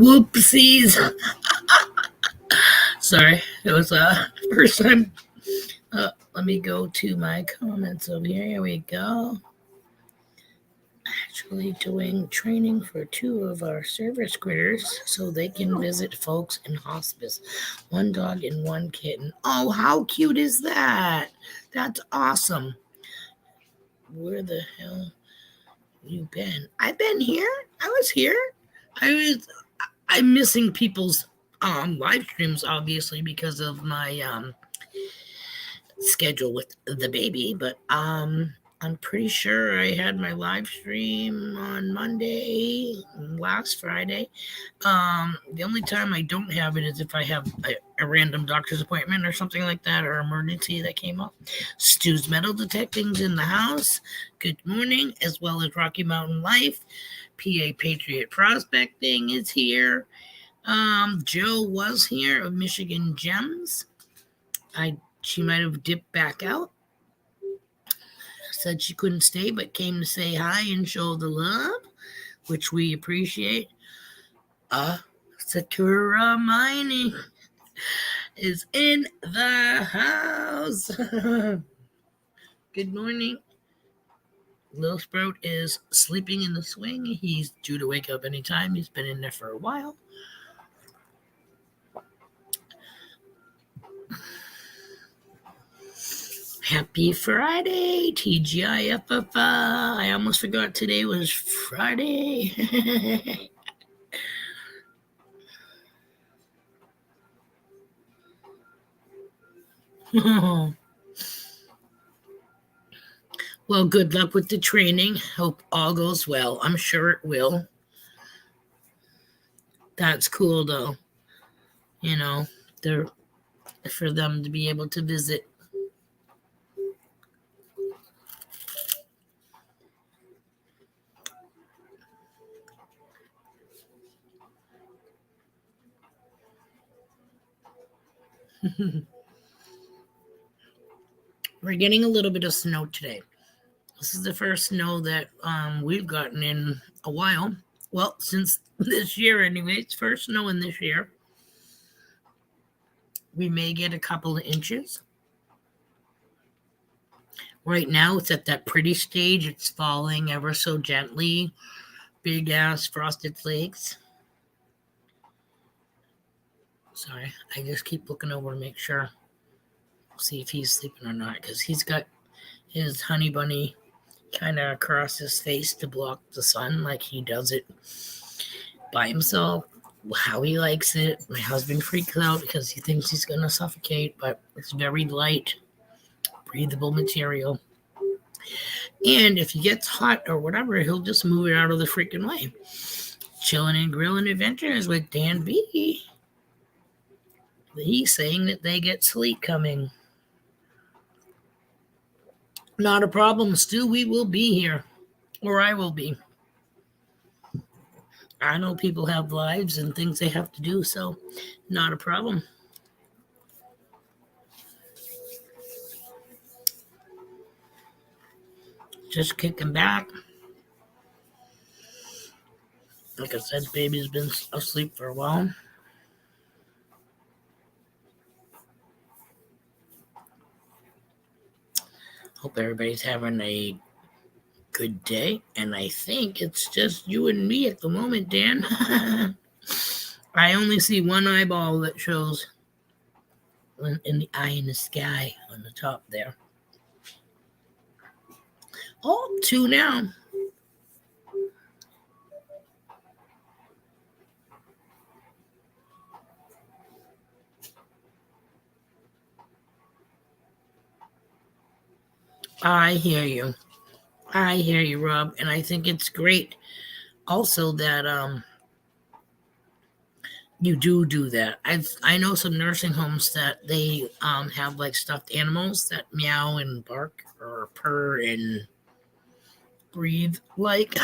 Whoopsies. Sorry, it was first time. Let me go to my comments over here. Here we go. Actually doing training for 2 of our service critters so they can visit folks in hospice. 1 dog and 1 kitten. Oh, how cute is that? That's awesome. Where the hell you been? I've been here. I was here. I'm missing people's live streams obviously because of my schedule with the baby, but I'm pretty sure I had my live stream on Monday, last Friday. The only time I don't have it is if I have a random doctor's appointment or something like that, or emergency that came up. Stu's Metal Detecting's in the house. Good morning, as well as Rocky Mountain Life. PA Patriot Prospecting is here. Joe was here of Michigan Gems. She might have dipped back out. Said she couldn't stay, but came to say hi and show the love, which we appreciate. Sakura Mining is in the house. Good morning. Lil Sprout is sleeping in the swing. He's due to wake up anytime. He's been in there for a while. Happy Friday, TGIFFF. I almost forgot today was Friday. Well, good luck with the training. Hope all goes well. I'm sure it will. That's cool, though. You know, for them to be able to visit. We're getting a little bit of snow today. This is the first snow that we've gotten in a while. Well, since this year anyways, first snow in this year. We may get a couple of inches. Right now, it's at that pretty stage. It's falling ever so gently. Big ass frosted flakes. Sorry, I just keep looking over to make sure. See if he's sleeping or not, because he's got his honey bunny kind of across his face to block the sun like he does it by himself. How he likes it. My husband freaks out because he thinks he's going to suffocate, but it's very light, breathable material. And if he gets hot or whatever, he'll just move it out of the freaking way. Chilling and Grilling Adventures with Dan B. He's saying that they get sleet coming. Not a problem, Stu. We will be here. Or I will be. I know people have lives and things they have to do, so not a problem. Just kicking back. Like I said, baby's been asleep for a while. Hope everybody's having a good day. And I think it's just you and me at the moment, Dan. I only see one eyeball that shows in the eye in the sky on the top there. Oh, 2 now. I hear you. I hear you, Rob. And I think it's great also that you do that. I know some nursing homes that they have like stuffed animals that meow and bark or purr and breathe like.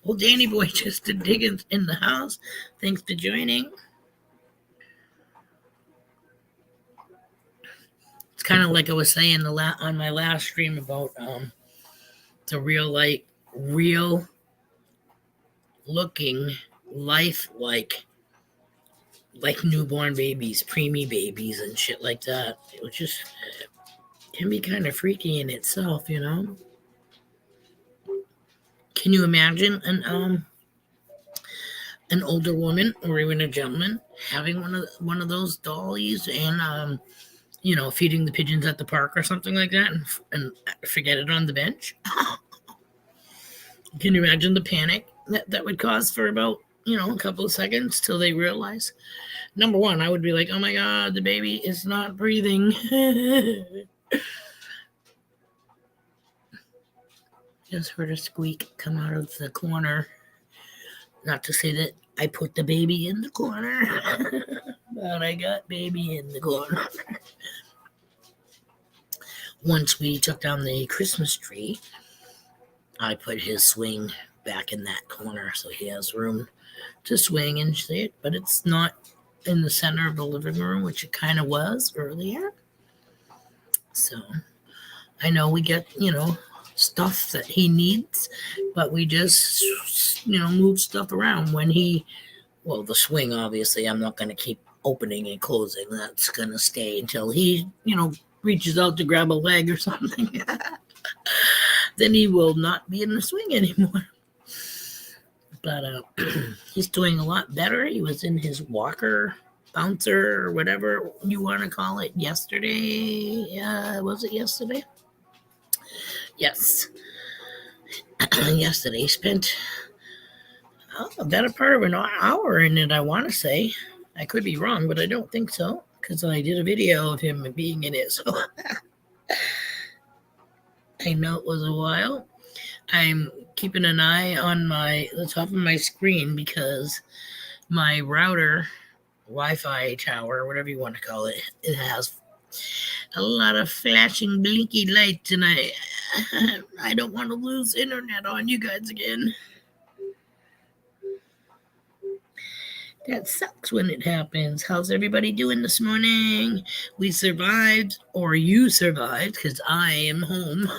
Well, Danny Boy just did digging in the house. Thanks for joining. It's kind of like I was saying on my last stream about the real looking lifelike, like newborn babies, preemie babies, and shit like that. It was just can be kind of freaky in itself, you know. Can you imagine an older woman or even a gentleman having one of those dollies and feeding the pigeons at the park or something like that, and forget it on the bench? Can you imagine the panic that would cause for about a couple of seconds till they realize? Number one, I would be like, oh my god, the baby is not breathing. Just heard a squeak come out of the corner. Not to say that I put the baby in the corner, but I got baby in the corner. Once we took down the Christmas tree, I put his swing back in that corner so he has room to swing and shit, but it's not in the center of the living room, which it kind of was earlier. So I know we get, stuff that he needs, but we just, move stuff around when the swing, obviously, I'm not going to keep opening and closing. That's going to stay until he, reaches out to grab a leg or something. Then he will not be in the swing anymore. But he's doing a lot better. He was in his walker, bouncer, or whatever you want to call it yesterday. Was it yesterday? Yes. Yesterday. He spent a better part of an hour in it, I want to say. I could be wrong, but I don't think so, because I did a video of him being in it. So I know it was a while. I'm keeping an eye on the top of my screen because my router, Wi-Fi tower, whatever you want to call it, it has a lot of flashing blinky lights, and I don't want to lose internet on you guys again. That sucks when it happens. How's everybody doing this morning? We survived, or you survived, because I am home.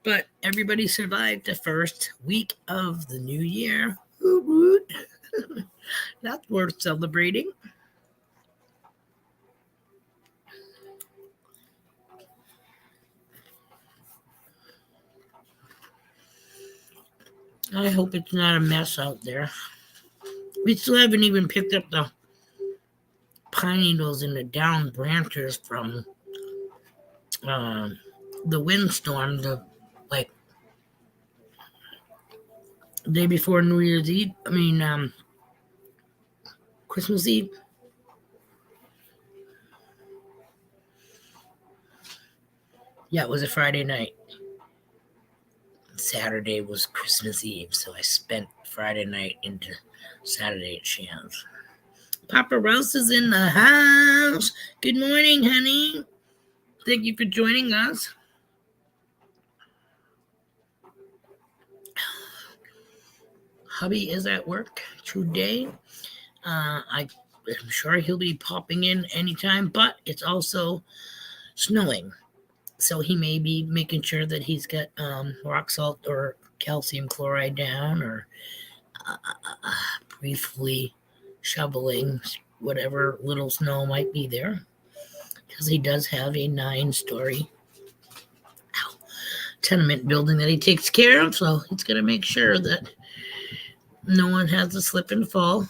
But everybody survived the first week of the new year. That's worth celebrating. I hope it's not a mess out there. We still haven't even picked up the pine needles and the down branches from the windstorm, the day before New Year's Eve. Christmas Eve. Yeah, it was a Friday night. Saturday was Christmas Eve, so I spent Friday night into Saturday at Shan's. Papa Rouse is in the house. Good morning, honey. Thank you for joining us. Hubby is at work today. I'm sure he'll be popping in anytime, but it's also snowing. So he may be making sure that he's got rock salt or calcium chloride down, or briefly shoveling whatever little snow might be there, because he does have a 9-story tenement building that he takes care of, so he's going to make sure that no one has a slip and fall.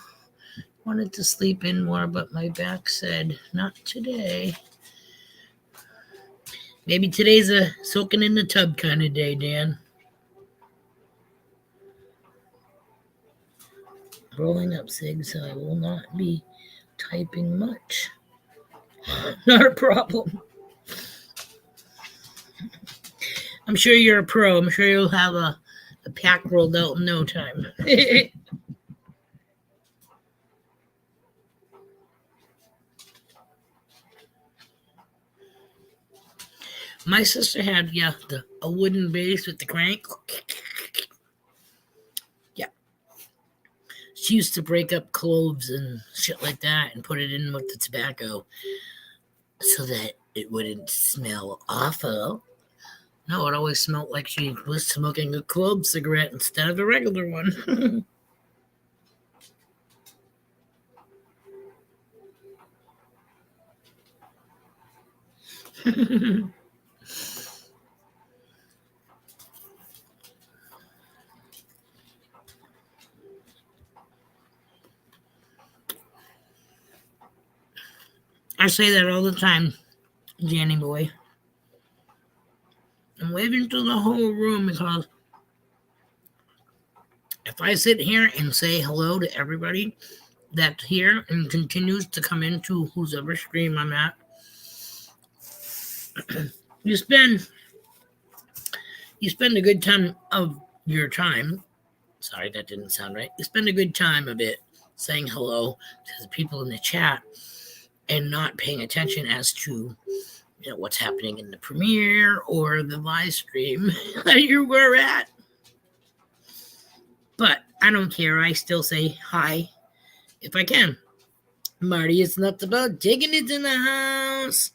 Wanted to sleep in more, but my back said not today. Maybe today's a soaking in the tub kind of day, Dan. Rolling up, Sig, so I will not be typing much. Not a problem. I'm sure you're a pro. I'm sure you'll have a pack rolled out in no time. My sister had, a wooden base with the crank. Yeah. She used to break up cloves and shit like that and put it in with the tobacco so that it wouldn't smell awful. No, it always smelled like she was smoking a club cigarette instead of a regular one. I say that all the time, Janny boy. I'm waving to the whole room because if I sit here and say hello to everybody that's here and continues to come into whose ever stream I'm at, you spend a good time of your time. Sorry, that didn't sound right. You spend a good time of it saying hello to the people in the chat and not paying attention as to what's happening in the premiere or the live stream that you were at. But I don't care. I still say hi if I can. Marty, it's not about taking it in the house.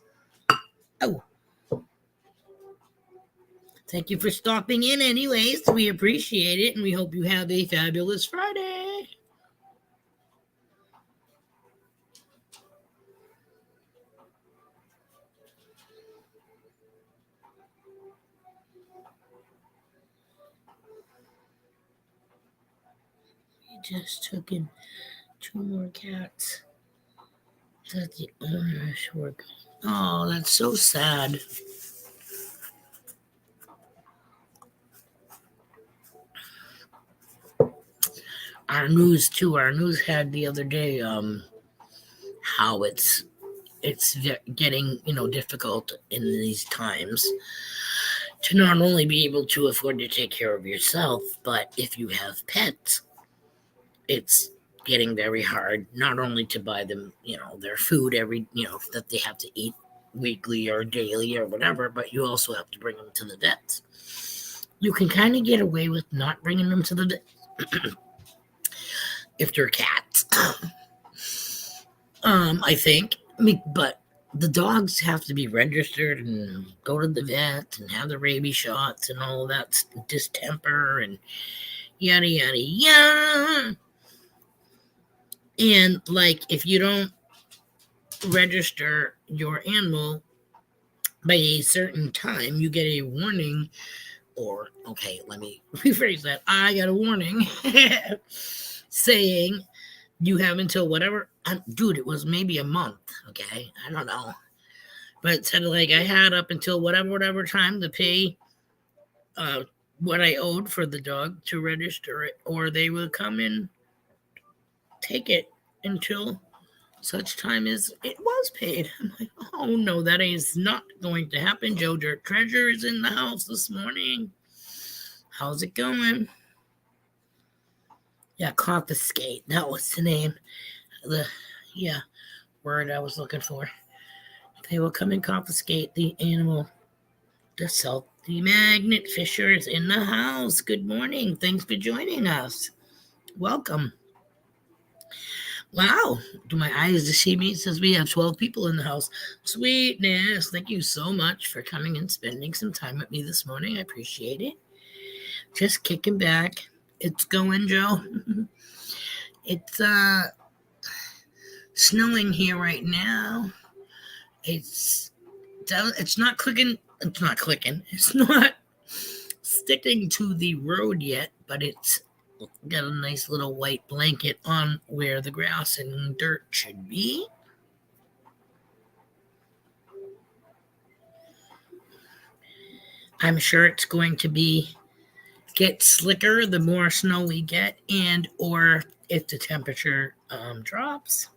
Oh. Thank you for stopping in anyways. We appreciate it, and we hope you have a fabulous Friday. We just took in 2 more cats that the owners were gone. Oh, that's so sad. Our news had the other day how it's getting difficult in these times to not only be able to afford to take care of yourself, but if you have pets, it's getting very hard not only to buy them their food every that they have to eat weekly or daily or whatever, but you also have to bring them to the vets. You can kind of get away with not bringing them to the vet if they're cats. I think. But the dogs have to be registered and go to the vet and have the rabies shots and all that distemper and yada yada yada. And like, if you don't register your animal by a certain time, you get a warning. Or, okay, let me rephrase that. I got a warning saying you have until whatever. Dude, it was maybe a month, okay? I don't know. But it said, like, I had up until whatever time to pay what I owed for the dog to register it, or they will come and take it until such time as it was paid. I'm like, oh no, that is not going to happen. Joe Dirt Treasure is in the house this morning. How's it going? Yeah, confiscate. That was the name. The word I was looking for. They will come and confiscate the animal to sell. The Magnet Fisher is in the house. Good morning. Thanks for joining us. Welcome. Wow, do my eyes deceive me? It says we have 12 people in the house. Sweetness. Thank you so much for coming and spending some time with me this morning. I appreciate it. Just kicking back. It's going, Joe. It's snowing here right now. It's not clicking. It's not clicking. It's not sticking to the road yet, but it's got a nice little white blanket on where the grass and dirt should be. I'm sure it's going to get slicker the more snow we get, and or if the temperature drops.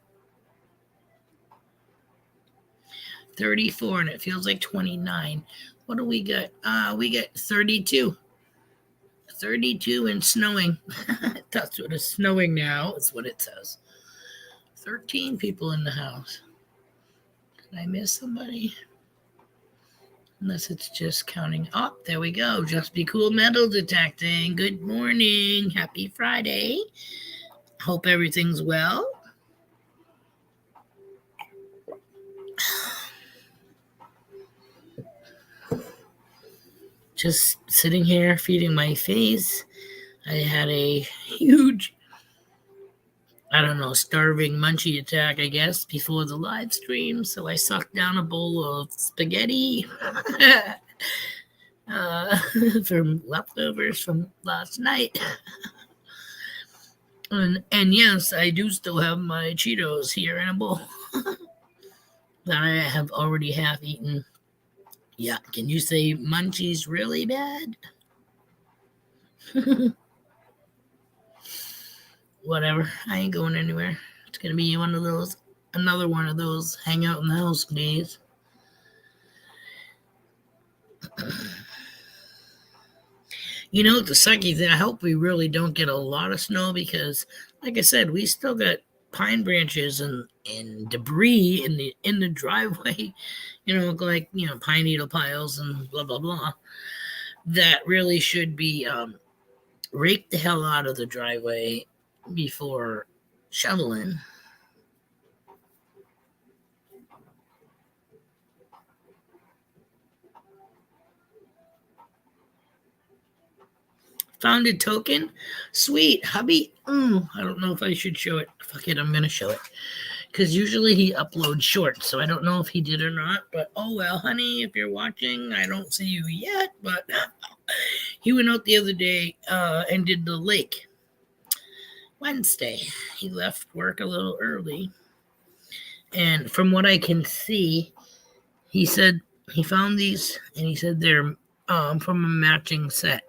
34 and it feels like 29. What do we got? We get 32. 32 and snowing. That's what is snowing now. That's what it says. 13 people in the house. Did I miss somebody? Unless it's just counting. Oh, there we go. Just Be Cool metal detecting. Good morning. Happy Friday. Hope everything's well. just sitting here feeding my face. I had a huge, I don't know, starving munchie attack, I guess, before the live stream. So I sucked down a bowl of spaghetti uh, from leftovers from last night. And yes, I do still have my Cheetos here in a bowl that I have already half eaten. Yeah, can you say munchies really bad? Whatever, I ain't going anywhere. It's gonna be another one of those hang out in the house days. You know, the sucky thing, I hope we really don't get a lot of snow because, like I said, we still got pine branches and debris in the driveway, like pine needle piles and blah blah blah. That really should be raked the hell out of the driveway before shoveling. Found a token? Sweet, hubby. I don't know if I should show it. Fuck it, I'm gonna show it. Because usually he uploads shorts, so I don't know if he did or not. But oh well, honey, if you're watching, I don't see you yet. But he went out the other day and did the lake. Wednesday. He left work a little early. And from what I can see, he said he found these and he said they're from a matching set.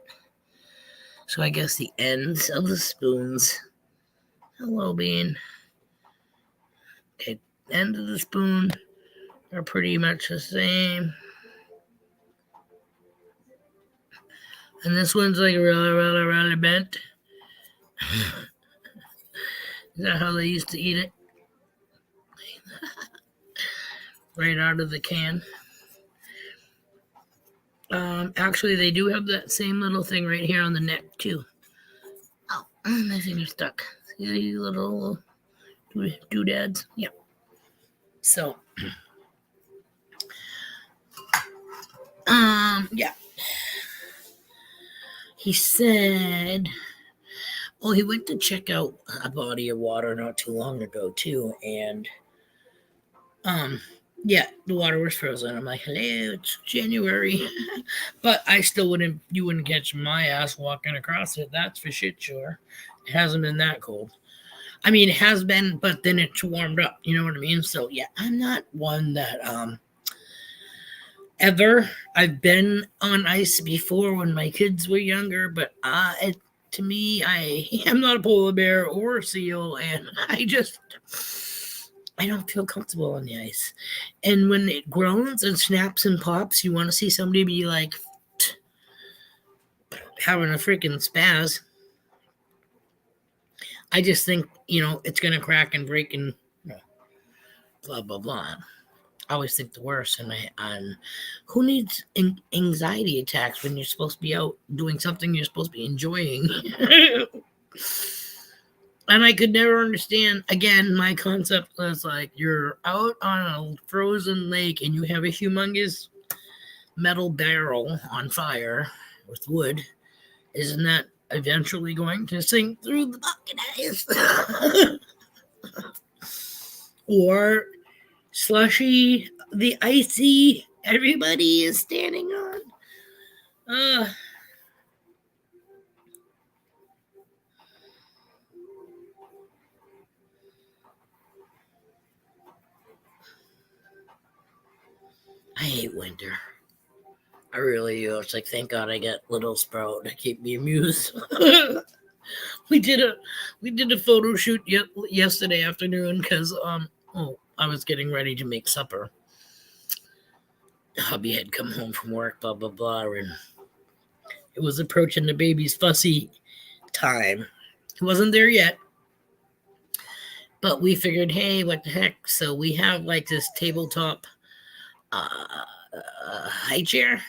So I guess the ends of the spoons. Hello, Bean. Okay, end of the spoon are pretty much the same. And this one's like really bent. Is that how they used to eat it? Right out of the can. Actually, they do have that same little thing right here on the neck, too. Oh, my finger's stuck. See these little doodads? Yep. So, yeah. He said, he went to check out a body of water not too long ago, too, and, yeah, the water was frozen. I'm like, hello, it's January. But you wouldn't catch my ass walking across it. That's for shit sure. It hasn't been that cold. I mean, it has been, but then it's warmed up. You know what I mean? So, yeah, I'm not one that, I've been on ice before when my kids were younger, but to me, I am not a polar bear or a seal, and I don't feel comfortable on the ice. And when it groans and snaps and pops, you want to see somebody be like having a freaking spaz. I just think, it's going to crack and break and blah, blah, blah. I always think the worst. And who needs anxiety attacks when you're supposed to be out doing something you're supposed to be enjoying? And I could never understand, again, my concept was like, you're out on a frozen lake and you have a humongous metal barrel on fire with wood. Isn't that eventually going to sink through the fucking ice? Or slushy, the icy, everybody is standing on. I hate winter. I really do. It's like, thank God I got Little Sprout to keep me amused. We did a photo shoot yesterday afternoon because I was getting ready to make supper. Hubby had come home from work, blah blah blah, and it was approaching the baby's fussy time. He wasn't there yet, but we figured, hey, what the heck? So we have like this tabletop high chair,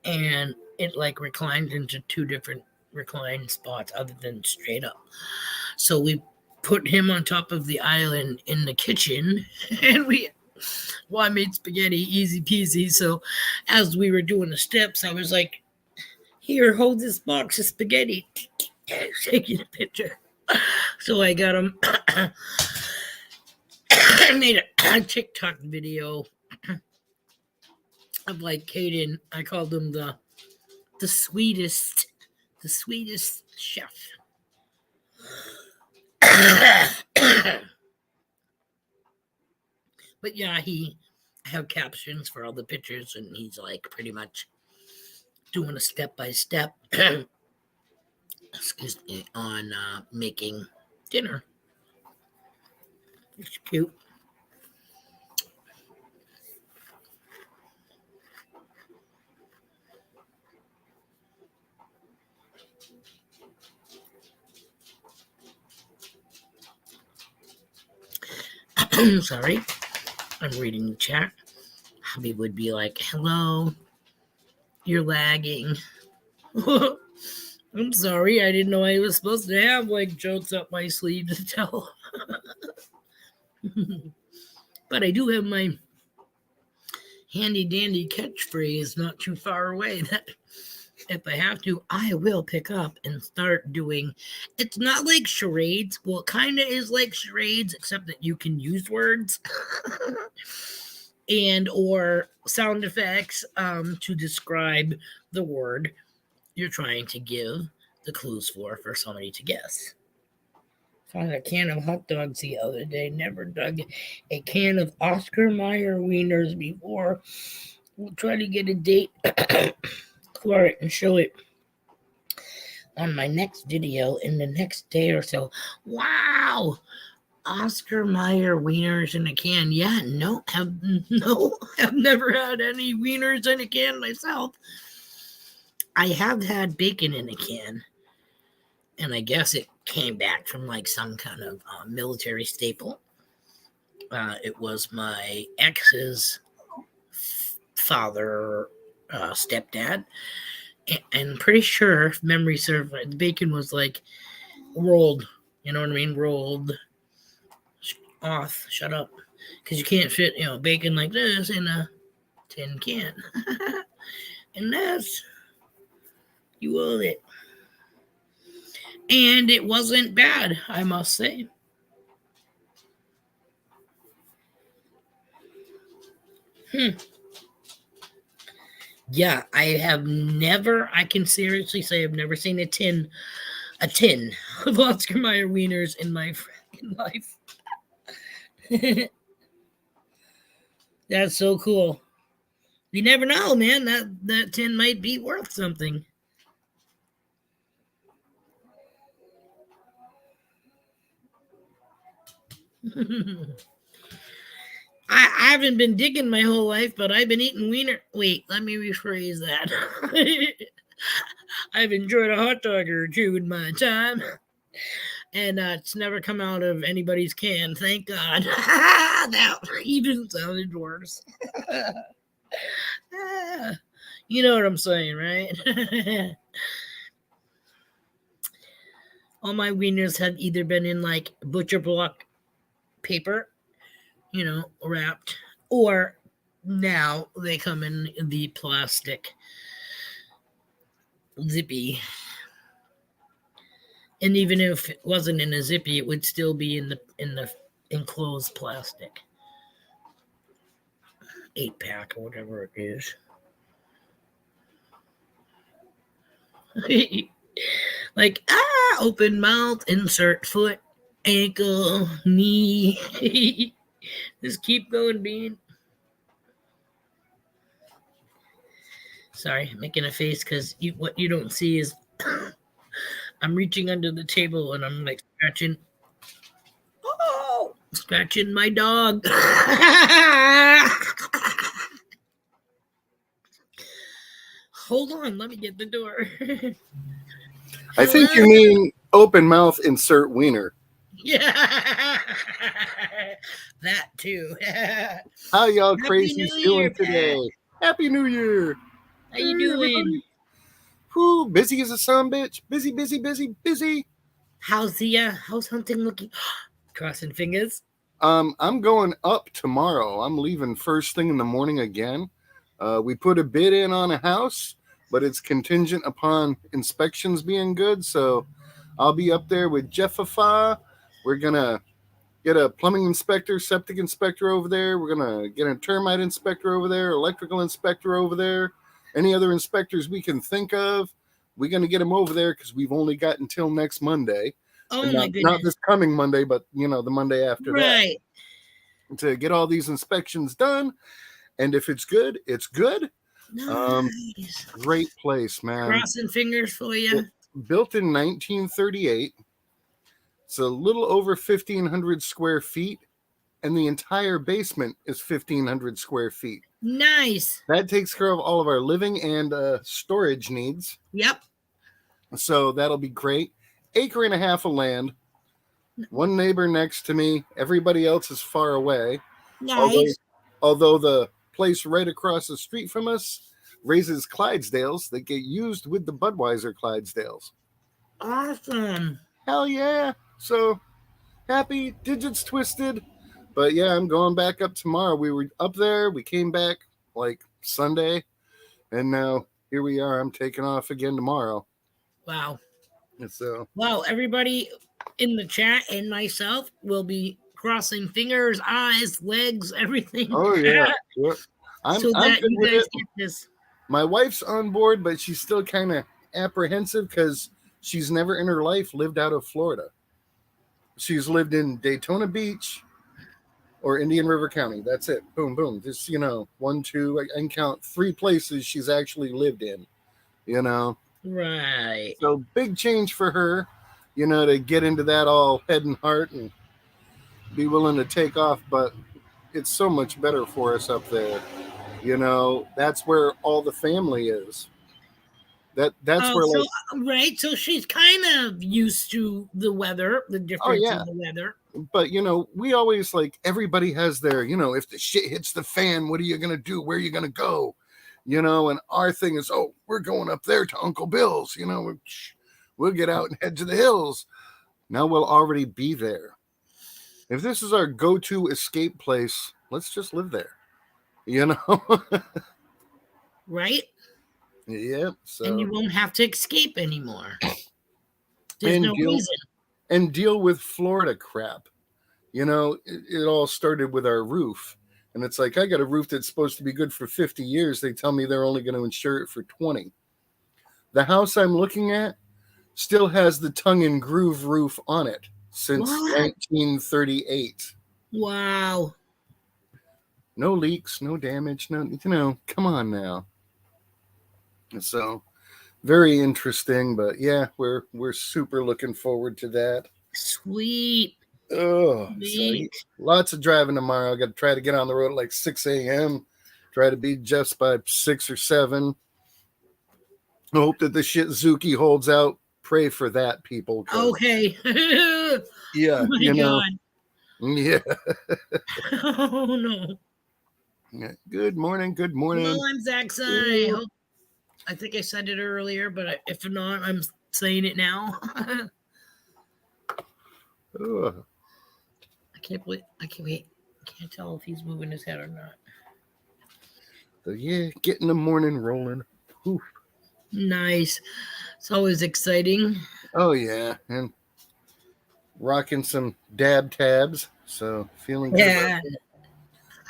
and it like reclined into two different reclined spots other than straight up. So we put him on top of the island in the kitchen, and I made spaghetti, easy peasy. So as we were doing the steps, I was like, Here, hold this box of spaghetti. Taking a picture. So I got him. I made a TikTok video of like Caden. I called him the sweetest chef. But yeah, I have captions for all the pictures, and he's like pretty much doing a step by step. Excuse me, on making dinner. It's cute. Sorry, I'm reading the chat. Hubby would be like, "Hello, you're lagging." I'm sorry, I didn't know I was supposed to have like jokes up my sleeve to tell. But I do have my handy dandy catchphrase not too far away that if I have to, I will pick up and start doing. It's not like charades. Well, it kind of is like charades, except that you can use words and or sound effects to describe the word you're trying to give the clues for somebody to guess. Found a can of hot dogs the other day. Never dug a can of Oscar Mayer wieners before. We'll try to get a date for it and show it on my next video in the next day or so. Wow! Oscar Mayer wieners in a can. Yeah, have never had any wieners in a can myself. I have had bacon in a can, and I guess it came back from like some kind of military staple. It was my ex's father, stepdad, and pretty sure, if memory serves, the bacon was like rolled. You know what I mean? Rolled off. Shut up, because you can't fit bacon like this in a tin can. And that's you own it. And it wasn't bad, I must say. Yeah, I can seriously say I've never seen a tin of Oscar Mayer wieners in my freaking life. That's so cool. You never know, man. That tin might be worth something. I haven't been digging my whole life, but I've been eating wiener. Wait, let me rephrase that. I've enjoyed a hot dog or two in my time, and it's never come out of anybody's can. Thank God. That even sounded worse. You know what I'm saying, right? All my wieners have either been in like butcher block paper, wrapped, or now they come in the plastic zippy. And even if it wasn't in a zippy, it would still be in the enclosed plastic 8-pack or whatever it is. Like open mouth, insert foot, ankle, knee. Just keep going, Bean. Sorry, making a face because what you don't see is I'm reaching under the table and I'm like scratching my dog. Hold on, let me get the door. I think you mean open mouth, insert wiener. Yeah, that too. How y'all crazies doing today? Happy New Year! How you doing? Whew, busy as a son bitch. Busy. How's hunting looking? Crossing fingers. I'm going up tomorrow. I'm leaving first thing in the morning again. We put a bid in on a house, but it's contingent upon inspections being good. So I'll be up there with Jeffafa. We're going to get a plumbing inspector, septic inspector over there. We're going to get a termite inspector over there, electrical inspector over there, any other inspectors we can think of. We're going to get them over there because we've only got until next Monday. Oh, And my not goodness. this coming Monday, but, the Monday after Right. that. To get all these inspections done. And if it's good, it's good. Nice. Great place, man. Crossing fingers for you. Built in 1938. It's a little over 1,500 square feet, and the entire basement is 1,500 square feet. Nice. That takes care of all of our living and storage needs. Yep. So that'll be great. 1.5 acres of land. One neighbor next to me. Everybody else is far away. Nice. Although the place right across the street from us raises Clydesdales that get used with the Budweiser Clydesdales. Awesome. Hell yeah. So happy, digits twisted. But yeah, I'm going back up tomorrow. We were up there. We came back like Sunday. And now here we are. I'm taking off again tomorrow. Wow. So, wow, everybody in the chat and myself will be crossing fingers, eyes, legs, everything. Oh, yeah. I'm that good you with guys it. get this. My wife's on board, but she's still kind of apprehensive because she's never in her life lived out of Florida. She's lived in Daytona Beach or Indian River County. That's it. Boom, boom. Just, 1, 2, I can count 3 places she's actually lived in, Right. So big change for her, to get into that all head and heart and be willing to take off. But it's so much better for us up there. That's where all the family is. That's where right. So she's kind of used to the weather, the difference in the weather. But we always everybody has their, if the shit hits the fan, what are you gonna do? Where are you gonna go? And our thing is, we're going up there to Uncle Bill's. We'll get out and head to the hills. Now we'll already be there. If this is our go-to escape place, let's just live there. Right? Yeah. So. And you won't have to escape anymore. There's no reason. And deal with Florida crap. It all started with our roof. And it's like, I got a roof that's supposed to be good for 50 years. They tell me they're only going to insure it for 20. The house I'm looking at still has the tongue and groove roof on it since 1938. Wow. No leaks, no damage, come on now. So very interesting, but yeah, we're super looking forward to that. Sweet. Oh, so lots of driving tomorrow. I got to try to get on the road at like 6 a.m. Try to beat Jeff's by 6 or 7. Hope that the Shizuki holds out. Pray for that, people. Okay. Yeah. Oh my God. Yeah. Oh no. Yeah. Good morning. Good morning. Hello, I'm Zaxon. I think I said it earlier, but if not, I'm saying it now. I can't wait. I can't tell if he's moving his head or not. So yeah, getting the morning rolling. Oof. Nice. It's always exciting. Oh yeah, and rocking some dab tabs. So feeling good. Yeah.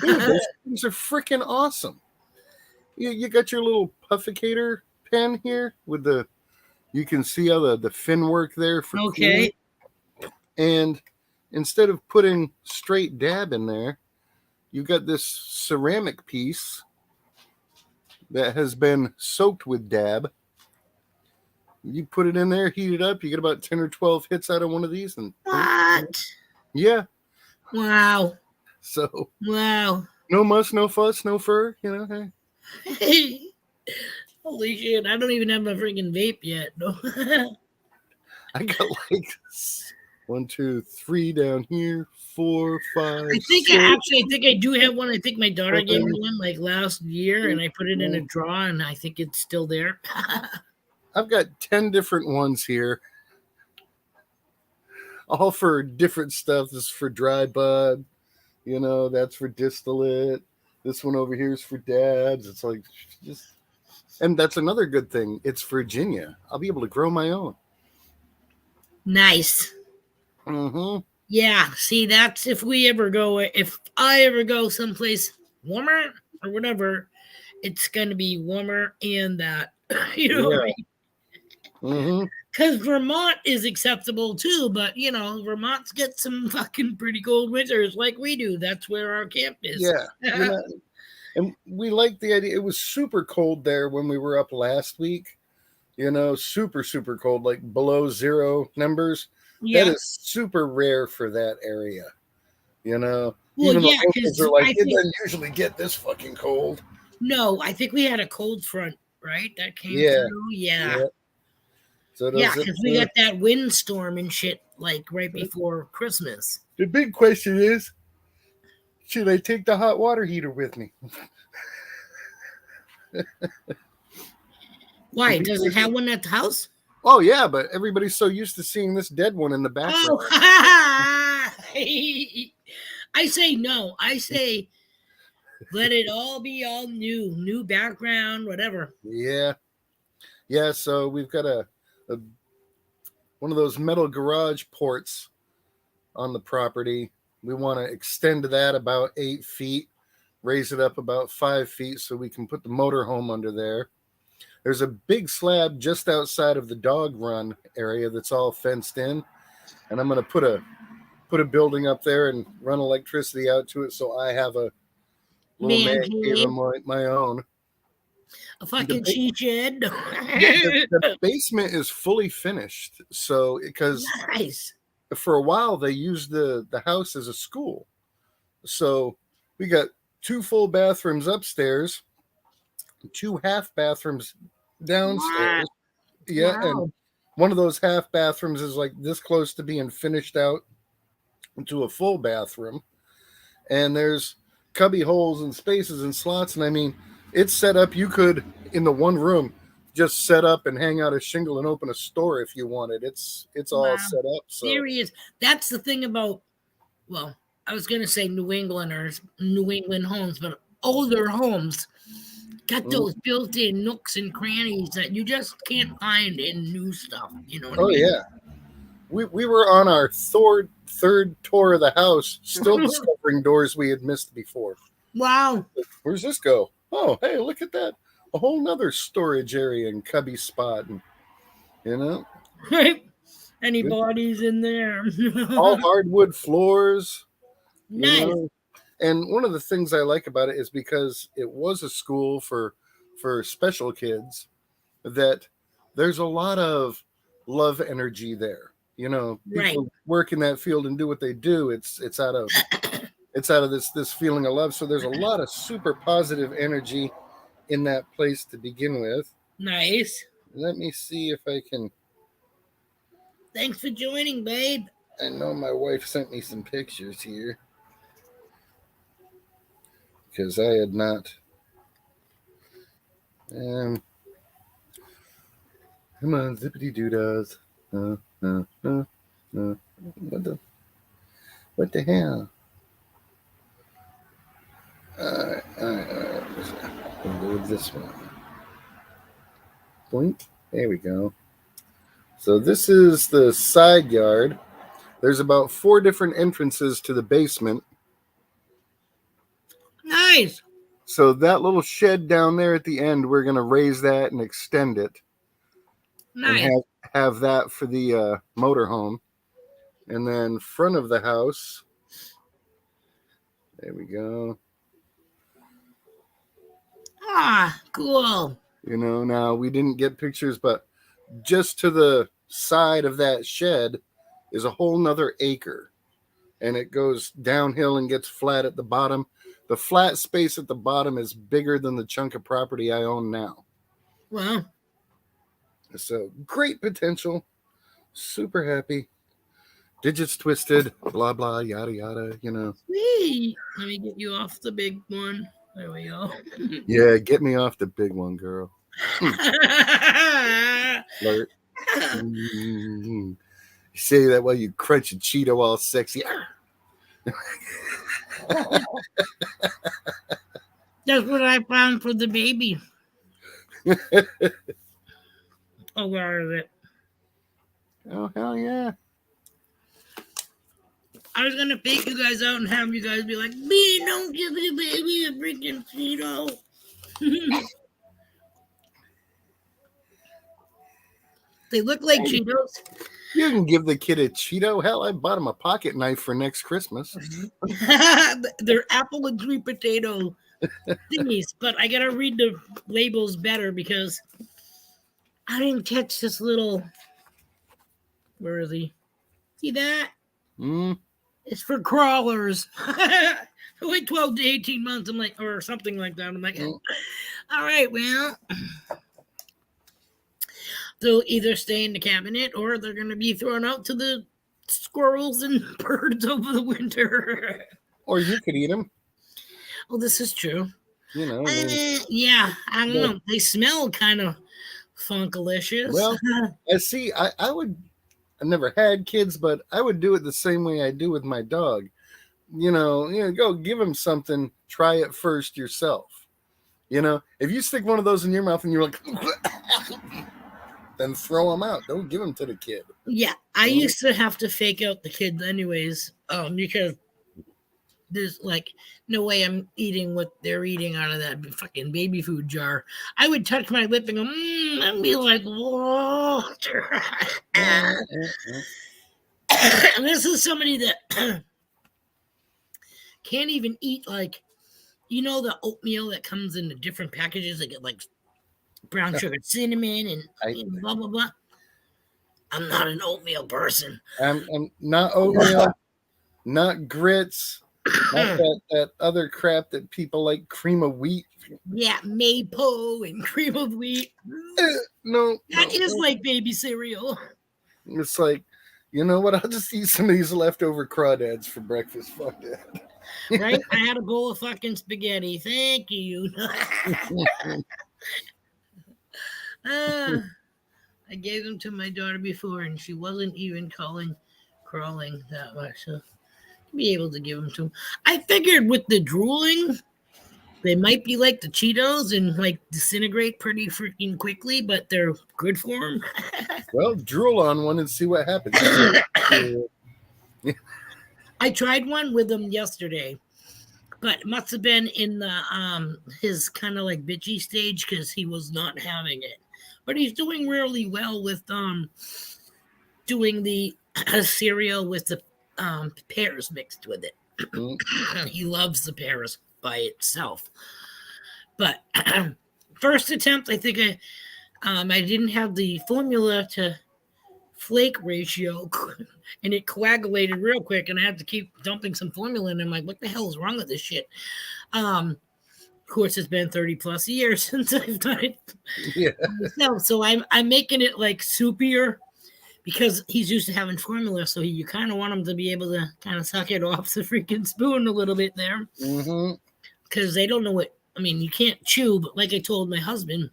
Dude, those things are freaking awesome. You got your little pufficator pen here with you can see how the fin work there for okay. Cooling. And instead of putting straight dab in there, you've got this ceramic piece that has been soaked with dab. You put it in there, heat it up, you get about 10 or 12 hits out of one of these. And what? Yeah. Wow. So. Wow. No muss, no fuss, no fur, Hey. Holy shit, I don't even have my freaking vape yet. No. I got like 1, 2, 3 down here, 4, 5. I think I think I do have one. I think my daughter gave me one like last year, and I put it in a drawer, and I think it's still there. I've got 10 different ones here, all for different stuff. This is for dry bud, that's for distillate. This one over here is for dabs. It's like just And that's another good thing. It's Virginia. I'll be able to grow my own. Nice. Mm-hmm. Yeah, see, that's if I ever go someplace warmer or whatever, it's going to be warmer and that, you know what I Yeah. mean? Mm-hmm. Because Vermont is acceptable too, but Vermont's got some fucking pretty cold winters like we do. That's where our camp is. Yeah. You know, and we like the idea. It was super cold there when we were up last week. Super, super cold, like below zero numbers. That Yeah. is super rare for that area. Well, Even the yeah, locals because are like, I it think doesn't usually get this fucking cold. no, I think we had a cold front, right? That came Yeah. through. Yeah. Yeah. So Yeah, does it. because we got that windstorm and shit like right before Christmas. The big question is, should I take the hot water heater with me? Why? Does it have one at the house? Oh yeah, but everybody's so used to seeing this dead one in the background. Oh, I say no. I say let it all be all new background, whatever. Yeah. Yeah, so we've got a one of those metal garage ports on the property. We want to extend that about 8 feet, raise it up about 5 feet so we can put the motorhome under there. There's a big slab just outside of the dog run area that's all fenced in, and I'm going to put a building up there and run electricity out to it, so I have a little Man man cave cave, of my own. a The fucking ba- she shed. yeah, the basement is fully finished. So because Nice. for a while they used the house as a school, so we got 2 full bathrooms upstairs, 2 half bathrooms Wow. downstairs. Yeah, and Wow. one of those half bathrooms is like this close to being finished out into a full bathroom. And there's cubby holes and spaces and slots. And I mean, it's set up. You could, in the one room, just set up and hang out a shingle and open a store if you wanted. It's all Wow. set up. So Serious. That's the thing about, well, I was going to say New Englanders, New England homes, but older homes got mm, those built-in nooks and crannies that you just can't find in new stuff. You know what I oh mean? yeah, we were on our third tour of the house, still discovering doors we had missed before. Wow. Where's this go? Oh, hey, look at that! A whole nother storage area and cubby spot, and you know, Right? Any bodies in there? all hardwood floors. You Nice. know, and one of the things I like about it is because it was a school for special kids, that there's a lot of love energy there. Right. People work in that field and do what they do. It's out of this feeling of love. So there's a lot of super positive energy in that place to begin with. Nice. Let me see if I can. Thanks for joining, babe. I know my wife sent me some pictures here because I had not. Come on, zippity doodads. What the? What the hell? Alright. We'll go with this one. Blink. There we go. So this is the side yard. There's about 4 different entrances to the basement. Nice. So that little shed down there at the end, we're going to raise that and extend it. Nice. And have that for the motorhome. And then front of the house. There we go. Ah, cool. Now we didn't get pictures, but just to the side of that shed is a whole nother acre. And it goes downhill and gets flat at the bottom. The flat space at the bottom is bigger than the chunk of property I own now. Well, So great potential. Super happy. Digits twisted, blah, blah, yada, yada, sweet. Let me get you off the big one. There we go. Yeah, get me off the big one, girl. Flirt. You say that while you crunch a Cheeto all sexy. That's what I found for the baby. Oh, where is it? Oh, hell yeah. I was gonna fake you guys out and have you guys be like, "Me, don't give the baby a freaking Cheeto." They look like Hey, Cheetos. you can give the kid a Cheeto. Hell, I bought him a pocket knife for next Christmas. They're apple and sweet potato thingies, but I gotta read the labels better because I didn't catch this little. Where is he? See that? Mm. It's for crawlers. Wait 12 to 18 months. I'm like, or something like that. I'm like, all right, well, they'll either stay in the cabinet or they're going to be thrown out to the squirrels and birds over the winter. Or you could eat them. Well, this is true. You know. Yeah, I don't know. They smell kind of funkalicious. Well, I see. I would. I've never had kids, but I would do it the same way I do with my dog. Go give him something. Try it first yourself. If you stick one of those in your mouth and you're like, then throw them out. Don't give them to the kid. Yeah, I used to have to fake out the kids anyways, because there's like no way I'm eating what they're eating out of that fucking baby food jar. I would touch my lip and go, and be like, whoa. And this is somebody that can't even eat, like, the oatmeal that comes in the different packages that get like brown sugar, cinnamon, and blah, blah, blah. I'm not an oatmeal person. I'm not oatmeal, not grits. Not that other crap that people like, cream of wheat. Yeah, maple and cream of wheat. No. That is like baby cereal. It's like, you know what? I'll just eat some of these leftover crawdads for breakfast. Fuck that. Right? I had a bowl of fucking spaghetti. Thank you. I gave them to my daughter before, and she wasn't even crawling that much. So be able to give them to him. I figured with the drooling, they might be like the Cheetos and like disintegrate pretty freaking quickly, but they're good for them. Well, drool on one and see what happens. I tried one with him yesterday, but it must have been in the his kind of like bitchy stage because he was not having it. But he's doing really well with doing the cereal with the pears mixed with it. He loves the pears by itself. But first attempt, I think I didn't have the formula to flake ratio, and it coagulated real quick, and I had to keep dumping some formula in. I'm like, what the hell is wrong with this shit? Of course, it's been 30 plus years since I've done it myself, so I'm making it like soupier. Because he's used to having formula, so you kind of want him to be able to kind of suck it off the freaking spoon a little bit there. Because they don't know what, you can't chew, but like I told my husband,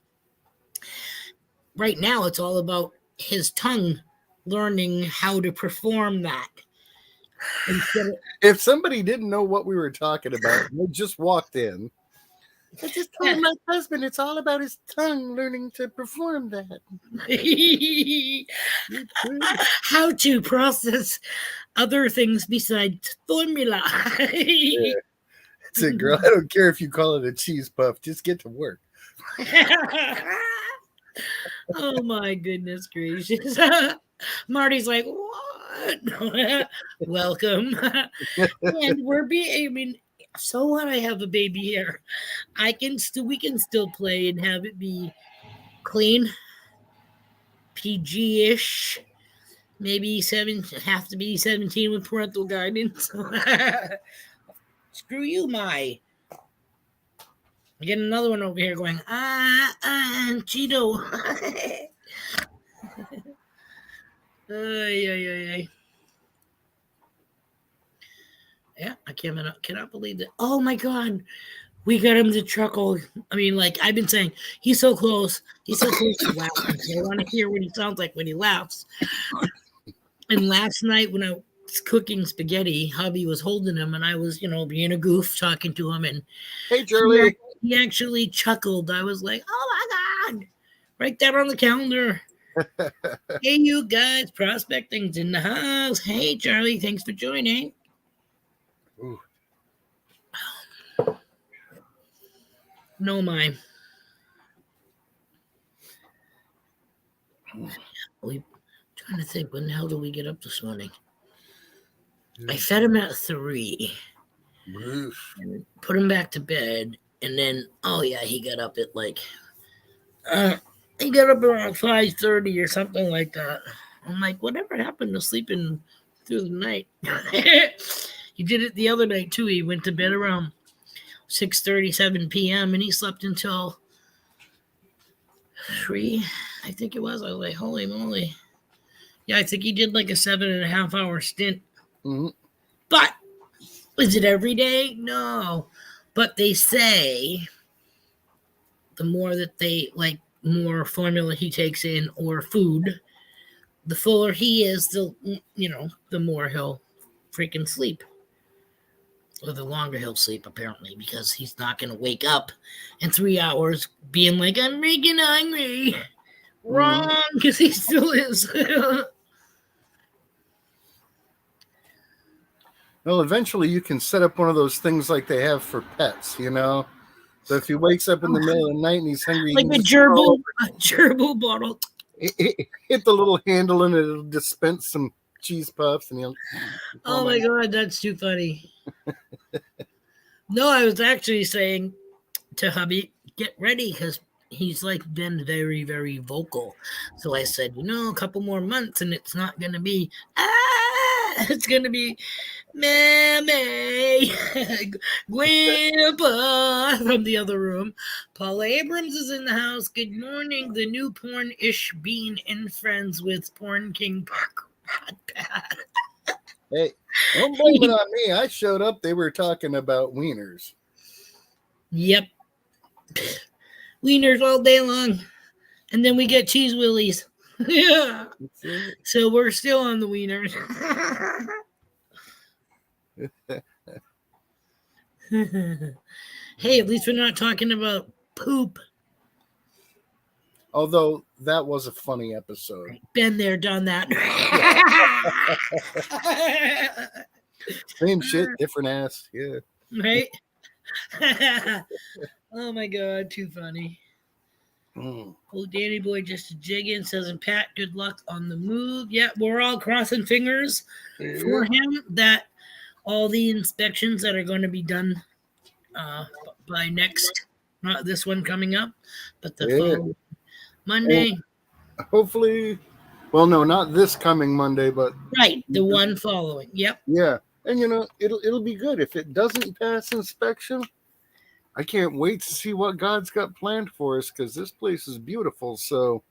right now it's all about his tongue learning how to perform that. If somebody didn't know what we were talking about, they just walked in. I just told my husband it's all about his tongue learning to perform that. How to process other things besides formula. That's it, girl. I don't care if you call it a cheese puff. Just get to work. Oh, my goodness gracious. Marty's like, what? Welcome. And so what? I have a baby here. We can still play and have it be clean, PG-ish. Maybe have to be 17 with parental guidance. Screw you, I get another one over here going, Cheeto. Yeah, I cannot believe that. Oh my God, we got him to chuckle. I've been saying, he's so close. He's so close to laughing. I want to hear what he sounds like when he laughs. And last night when I was cooking spaghetti, hubby was holding him, and I was, being a goof, talking to him. And hey, Charlie. He actually chuckled. I was like, oh my God. Write that on the calendar. Hey, you guys, prospecting's in the house. Hey, Charlie, thanks for joining. Ooh. No, my. We trying to think, when the hell did we get up this morning? I fed him at 3. And put him back to bed, and then he got up at like he got up around 5:30 or something like that. I'm like, whatever happened to sleeping through the night? He did it the other night too. He went to bed around 6:37 p.m. and he slept until 3, I think it was. I was like, holy moly. Yeah, I think he did like a 7.5-hour stint. Mm-hmm. But is it every day? No. But they say the more that they more formula he takes in or food, the fuller he is, the more he'll freaking sleep. Or the longer he'll sleep, apparently, because he's not going to wake up in 3 hours being like, I'm freaking hungry. Wrong, because he still is. Well, eventually you can set up one of those things like they have for pets, So if he wakes up in the middle of the night and he's hungry, like a gerbil bottle. Hit the little handle and it'll dispense some cheese puffs, and he'll. Oh my God, that's too funny. No, I was actually saying to hubby, get ready, because he's been very, very vocal. So I said, a couple more months and it's not going to be, it's going to be, Mammy, Grandpa from the other room. Paula Abrams is in the house. Good morning. The new porn-ish bean and friends with Porn King Park. Hey, don't blame it on me. I showed up. They were talking about wieners. Yep. Wieners all day long. And then we get cheese willies. Yeah. So we're still on the wieners. Hey, at least we're not talking about poop. Although that was a funny episode. Been there, done that. Same shit, different ass. Yeah. Right? Oh my God, too funny. Oh, Danny Boy just a jigging, says, and Pat, good luck on the move. Yeah, we're all crossing fingers for him that all the inspections that are going to be done by next, not this one coming up, but the following Monday. Well, hopefully, well, no, not this coming Monday, but right, the one following. Yep. Yeah, and it'll be good if it doesn't pass inspection. I can't wait to see what God's got planned for us, because this place is beautiful. So,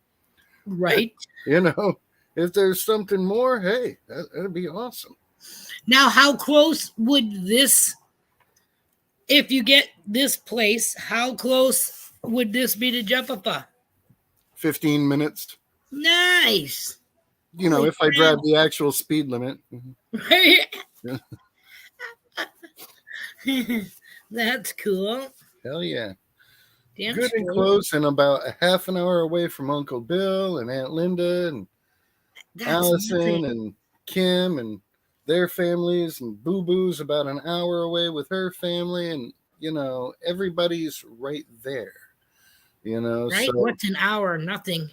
right, if there's something more, hey, that'd be awesome. Now, how close would this, if you get this place, how close would this be to Jefferson? 15 minutes. Nice. If I drive the actual speed limit. Right. That's cool. Hell yeah. Damn good and close, and about a half an hour away from Uncle Bill and Aunt Linda and Allison and Kim and their families, and Boo Boo's about an hour away with her family, and everybody's right there. Right? So, what's an hour? Nothing.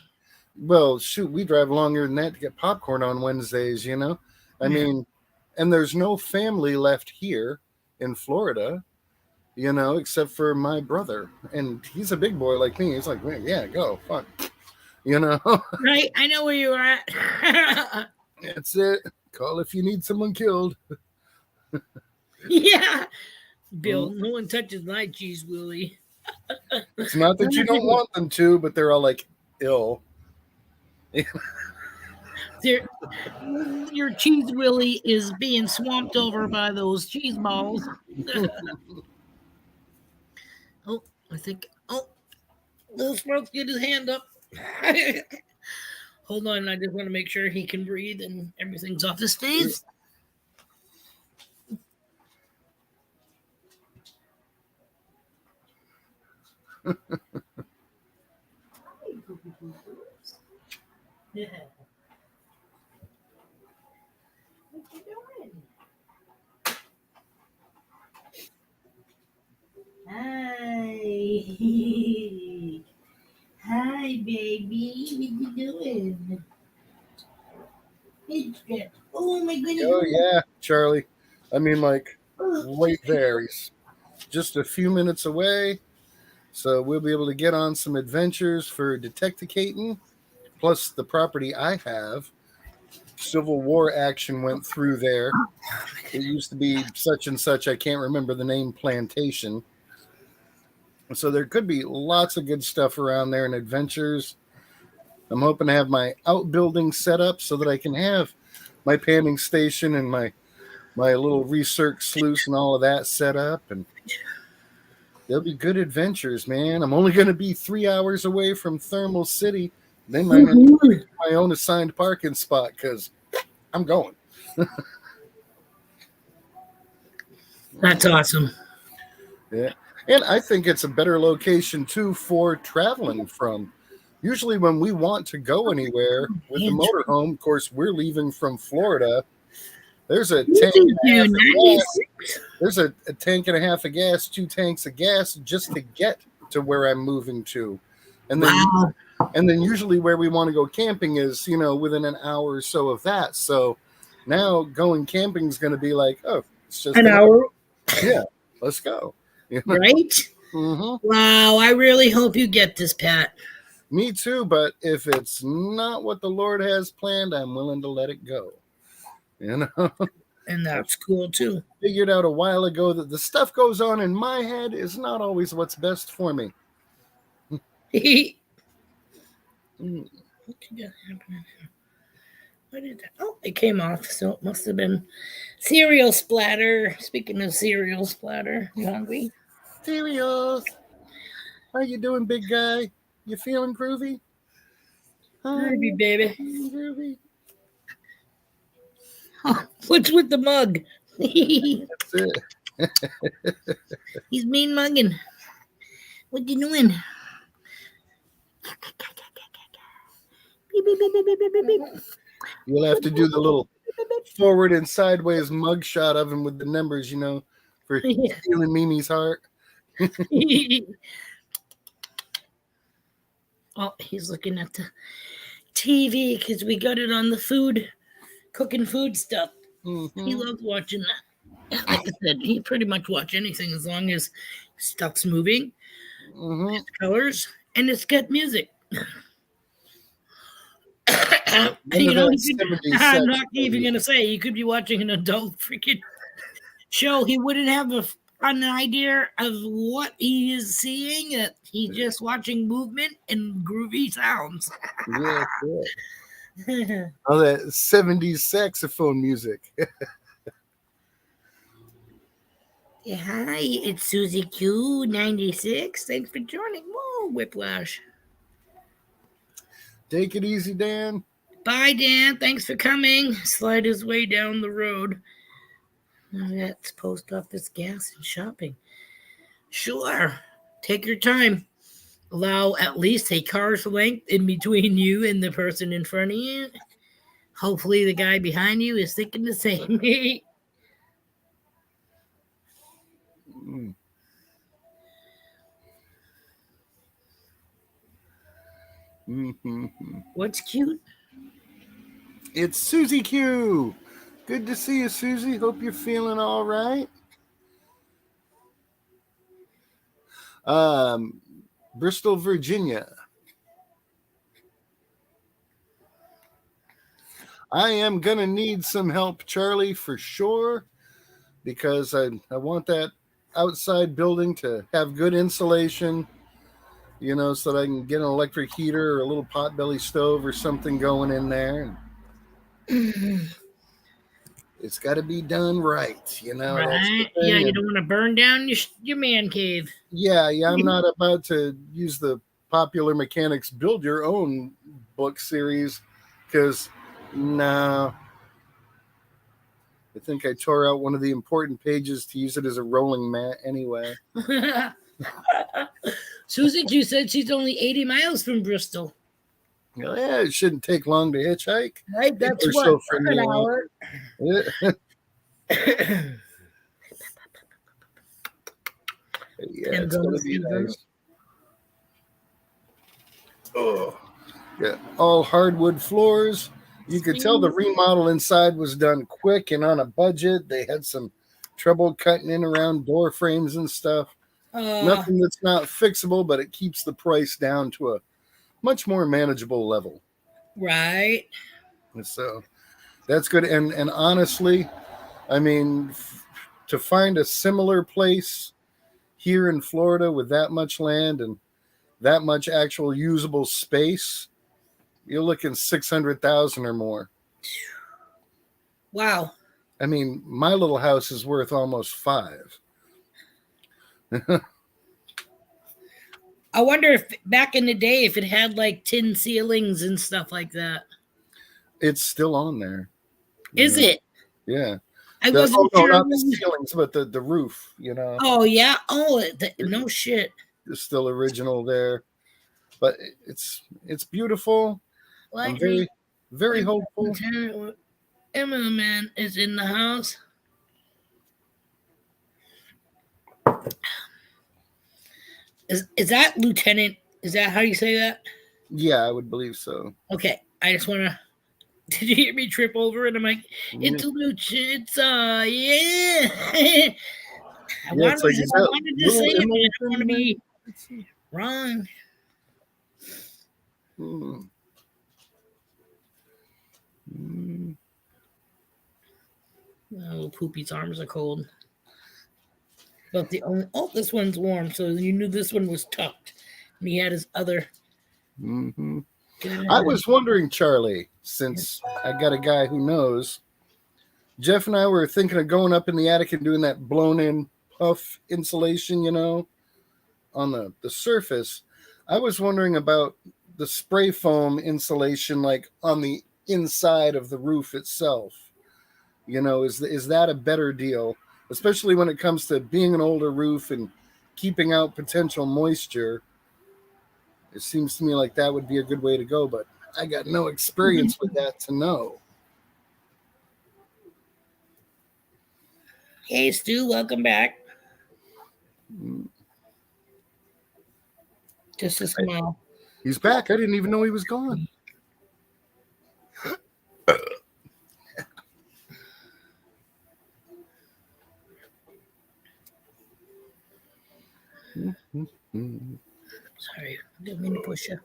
Well, shoot, we drive longer than that to get popcorn on Wednesdays. I mean, and there's no family left here in Florida, except for my brother, and he's a big boy like me. He's like, yeah, go, fuck, Right? I know where you are at. That's it. Call if you need someone killed. Yeah. Bill, no one touches my cheese willy. It's not that you don't want them to, but they're all like ill. Your cheese willy is being swamped over by those cheese balls. Oh, I think. Oh, Little Smoke's get his hand up. Hold on, I just want to make sure he can breathe and everything's off his face. What you doing? Hi. Hi, baby. What you doing? It's good. Oh my goodness. Oh yeah, Charlie. I mean, like Oh, right there. He's just a few minutes away, so we'll be able to get on some adventures for detecticating. Plus, the property I have, Civil War action went through there. It used to be such and such. I can't remember the name. Plantation. So there could be lots of good stuff around there and adventures. I'm hoping to have my outbuilding set up so that I can have my panning station and my little research sluice and all of that set up, and there'll be good adventures, man. I'm only going to be 3 hours away from Thermal City. They might end up woohoo. my own assigned parking spot because I'm going. That's awesome. Yeah. And I think it's a better location too for traveling from. Usually, when we want to go anywhere with the motorhome, of course, we're leaving from Florida. There's a tank and a half of gas. 96. There's a tank and a half of gas, 2 tanks of gas just to get to where I'm moving to. And then Wow. and then usually where we want to go camping is, within an hour or so of that. So now going camping is going to be like, oh, it's just An hour, yeah, let's go. right? Mm-hmm. Wow. I really hope you get this, Pat. Me too, but if it's not what the Lord has planned, I'm willing to let it go. And that's cool too. Figured out a while ago that the stuff goes on in my head is not always what's best for me. What Mm. you got happening here? What did that? Oh, it came off, so it must have been cereal splatter. Speaking of cereal splatter, you hungry? Cereals. How you doing, big guy? You feeling groovy? Groovy, baby. Feeling groovy? What's with the mug? He's That's it. mean mugging. What you doing? Beep, beep, beep, beep, beep, beep, beep, beep. You'll have to do the little forward and sideways mug shot of him with the numbers, for Yeah. stealing Mimi's heart. Oh, he's looking at the TV because we got it on the food, cooking food stuff. He Mm-hmm. loves watching that. Like I said, he pretty much watch anything as long as stuff's moving, Mm-hmm. colors, and it's got music. None of that He could, 70s I'm sex. not even gonna say he could be watching an adult freaking show. He wouldn't have an idea of what he is seeing. He's just watching movement and groovy sounds. Yeah, yeah. All that 70s saxophone music. Yeah, hi, it's Susie Q96. Thanks for joining. Whoa, Whiplash. Take it easy, Dan. Bye, Dan. Thanks for coming. Slide his way down the road. That's post office, gas, and shopping. Sure. Take your time. Allow at least a car's length in between you and the person in front of you. Hopefully, the guy behind you is thinking the same. Mm. Mm-hmm. What's cute? It's Susie Q. Good to see you, Susie. Hope you're feeling all right. Bristol, Virginia. I am going to need some help, Charlie, for sure, because I want that outside building to have good insulation, so that I can get an electric heater or a little potbelly stove or something going in there. It's got to be done right, That's the Right? thing. Yeah, you don't want to burn down your man cave. Yeah, I'm not about to use the Popular Mechanics Build Your Own book series because, no. I think I tore out one of the important pages to use it as a rolling mat anyway. Susie Q said she's only 80 miles from Bristol. You know, yeah, it shouldn't take long to hitchhike. Right? People That's are what, so friendly. an hour. Yeah. Yeah, Depends it's on the gonna be season. nice. Oh, yeah, all hardwood floors. You could tell the remodel inside was done quick and on a budget. They had some trouble cutting in around door frames and stuff. Nothing that's not fixable, but it keeps the price down to a much more manageable level. Right. So that's good. And honestly, I mean, to find a similar place here in Florida with that much land and that much actual usable space, you're looking 600,000 or more. Wow. I mean, my little house is worth almost 5. I wonder if back in the day if it had like tin ceilings and stuff like that. It's still on there. Is it? Yeah. I wasn't no, sure. not the ceilings, but the roof. Oh yeah. Oh, no shit. It's still original there. But it's beautiful. I'm very, very hopeful. Lieutenant Emmerman is in the house. Is that Lieutenant? Is that how you say that? Yeah, I would believe so. Okay. I just want to. Did you hear me trip over? And I'm like, it's Lieutenant. It's yeah. I wanted to say it, but I don't want to be wrong. Oh, Poopy's arms are cold. But this one's warm, so you knew this one was tucked. And he had his other. Mm-hmm. I was wondering, Charlie, since I got a guy who knows, Jeff and I were thinking of going up in the attic and doing that blown-in puff insulation, on the surface. I was wondering about the spray foam insulation, like on the inside of the roof itself. Is that a better deal, especially when it comes to being an older roof and keeping out potential moisture? It seems to me like that would be a good way to go, but I got no experience with that to know. Hey, Stu, welcome back. Just a smile. He's back. I didn't even know he was gone. Sorry, I didn't mean to push you.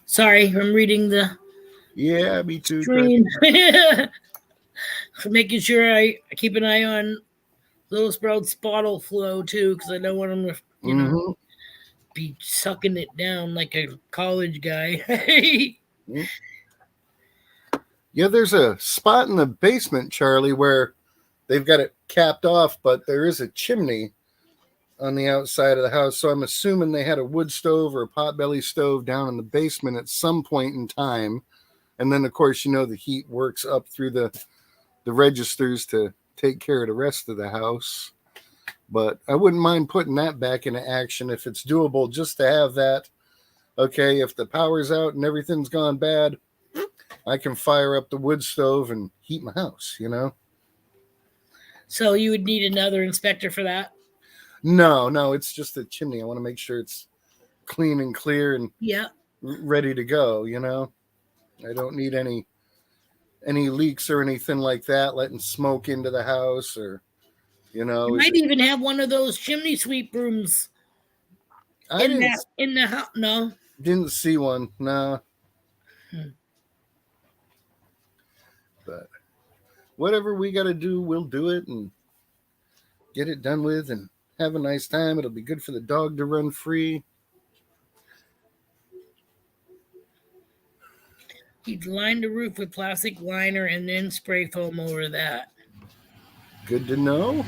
Sorry, I'm reading the me too. stream. For making sure I keep an eye on Little Sprout's bottle flow too, because I don't want him to, be sucking it down like a college guy. Yeah, there's a spot in the basement, Charlie, where they've got it capped off, but there is a chimney on the outside of the house. So I'm assuming they had a wood stove or a potbelly stove down in the basement at some point in time. And then, of course, the heat works up through the registers to take care of the rest of the house. But I wouldn't mind putting that back into action if it's doable, just to have that. Okay, if the power's out and everything's gone bad, I can fire up the wood stove and heat my house, So you would need another inspector for that? No, it's just a chimney. I want to make sure it's clean and clear and ready to go, I don't need any leaks or anything like that, letting smoke into the house or, You might even have one of those chimney sweep brooms in the house. No, didn't see one. No. But whatever we got to do, we'll do it and get it done with and have a nice time. It'll be good for the dog to run free. He'd line the roof with plastic liner and then spray foam over that. Good to know.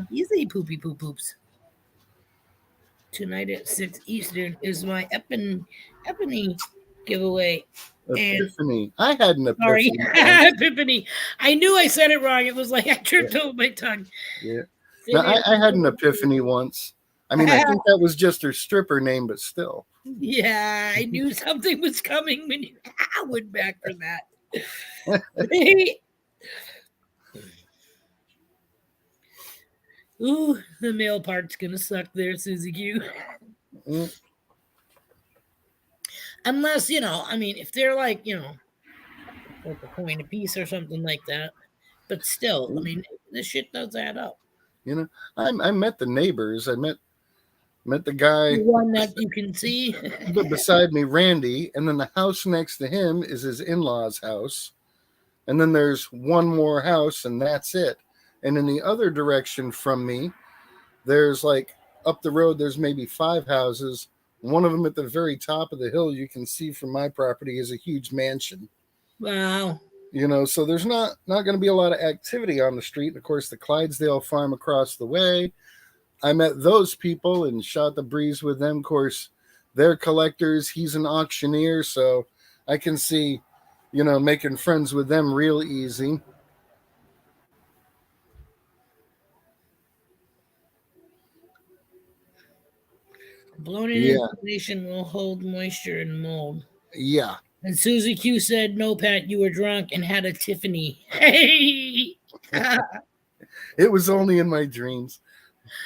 Easy poopy poop poops. Tonight at 6 Eastern is my Epiphany giveaway. Epiphany. I had an epiphany. Sorry, Epiphany. I knew I said it wrong. It was like I tripped over my tongue. Yeah. Now, I had an epiphany once. I mean, I think that was just her stripper name, but still. Yeah, I knew something was coming when you went back for that. Ooh, the male part's gonna suck there, Susie Q. Mm, Unless, I mean, if they're like, like a coin a piece or something like that. But still, I mean, this shit does add up. you know, I met the neighbors. I met the guy The one that you can see. beside me, Randy, and then the house next to him is his in-laws' house. And then there's one more house, and that's it. And in the other direction from me, there's like up the road, there's maybe 5 houses. One of them at the very top of the hill, you can see from my property, is a huge mansion. Wow. So there's not going to be a lot of activity on the street. And of course, the Clydesdale farm across the way, I met those people and shot the breeze with them. Of course, they're collectors. He's an auctioneer, so I can see, making friends with them real easy. Blown in Yeah. insulation will hold moisture and mold. Yeah. And Susie Q said, "No, Pat, you were drunk and had a Tiffany." Hey! It was only in my dreams.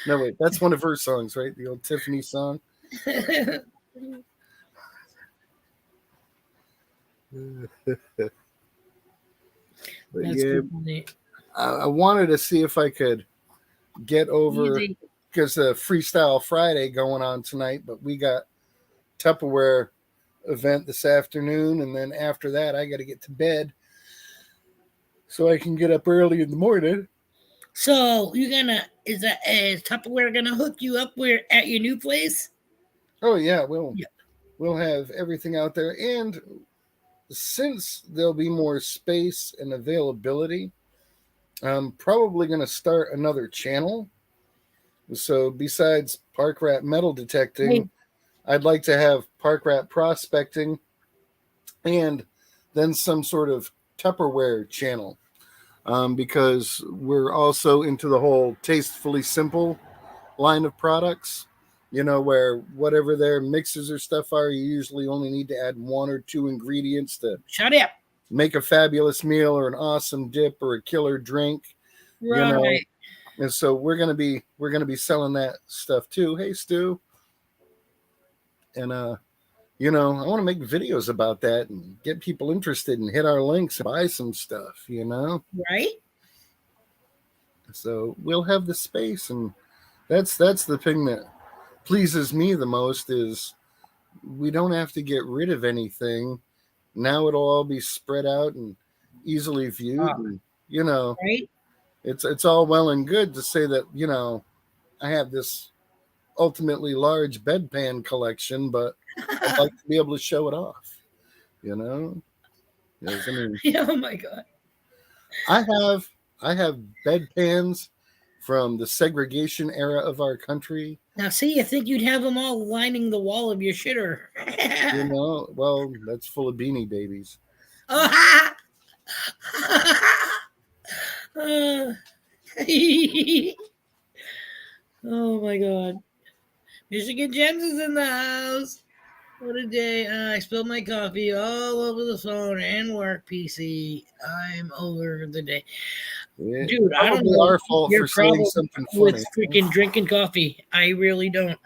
No, wait, that's one of her songs, right? The old Tiffany song. But That's yeah, funny. I wanted to see if I could get over, because the Freestyle Friday going on tonight, but we got Tupperware event this afternoon, and then after that I got to get to bed so I can get up early in the morning. So is Tupperware gonna hook you up where at your new place? Oh yeah, we'll have everything out there, and since there'll be more space and availability, I'm probably going to start another channel. So besides Park Rat metal detecting, I'd like to have Park Rat prospecting and then some sort of Tupperware channel, because we're also into the whole tastefully simple line of products, where whatever their mixes or stuff are, you usually only need to add 1 or 2 ingredients to Shut up. make a fabulous meal or an awesome dip or a killer drink. Right. And so we're gonna be selling that stuff too. Hey Stu. And I want to make videos about that and get people interested and hit our links and buy some stuff, Right. So we'll have the space, and that's the thing that pleases me the most, is we don't have to get rid of anything. Now it'll all be spread out and easily viewed. And, right. It's all well and good to say that, I have this ultimately large bedpan collection, but I'd like to be able to show it off, Yes, I mean, Oh my God. I have bedpans from the segregation era of our country. Now, see, you think you'd have them all lining the wall of your shitter. Well, that's full of Beanie Babies. Oh, oh my God. Michigan Gems is in the house. What a day. I spilled my coffee all over the phone and work PC. I'm over the day. Yeah, dude, I don't know our fault your for saying problem something with funny. freaking drinking coffee. I really don't.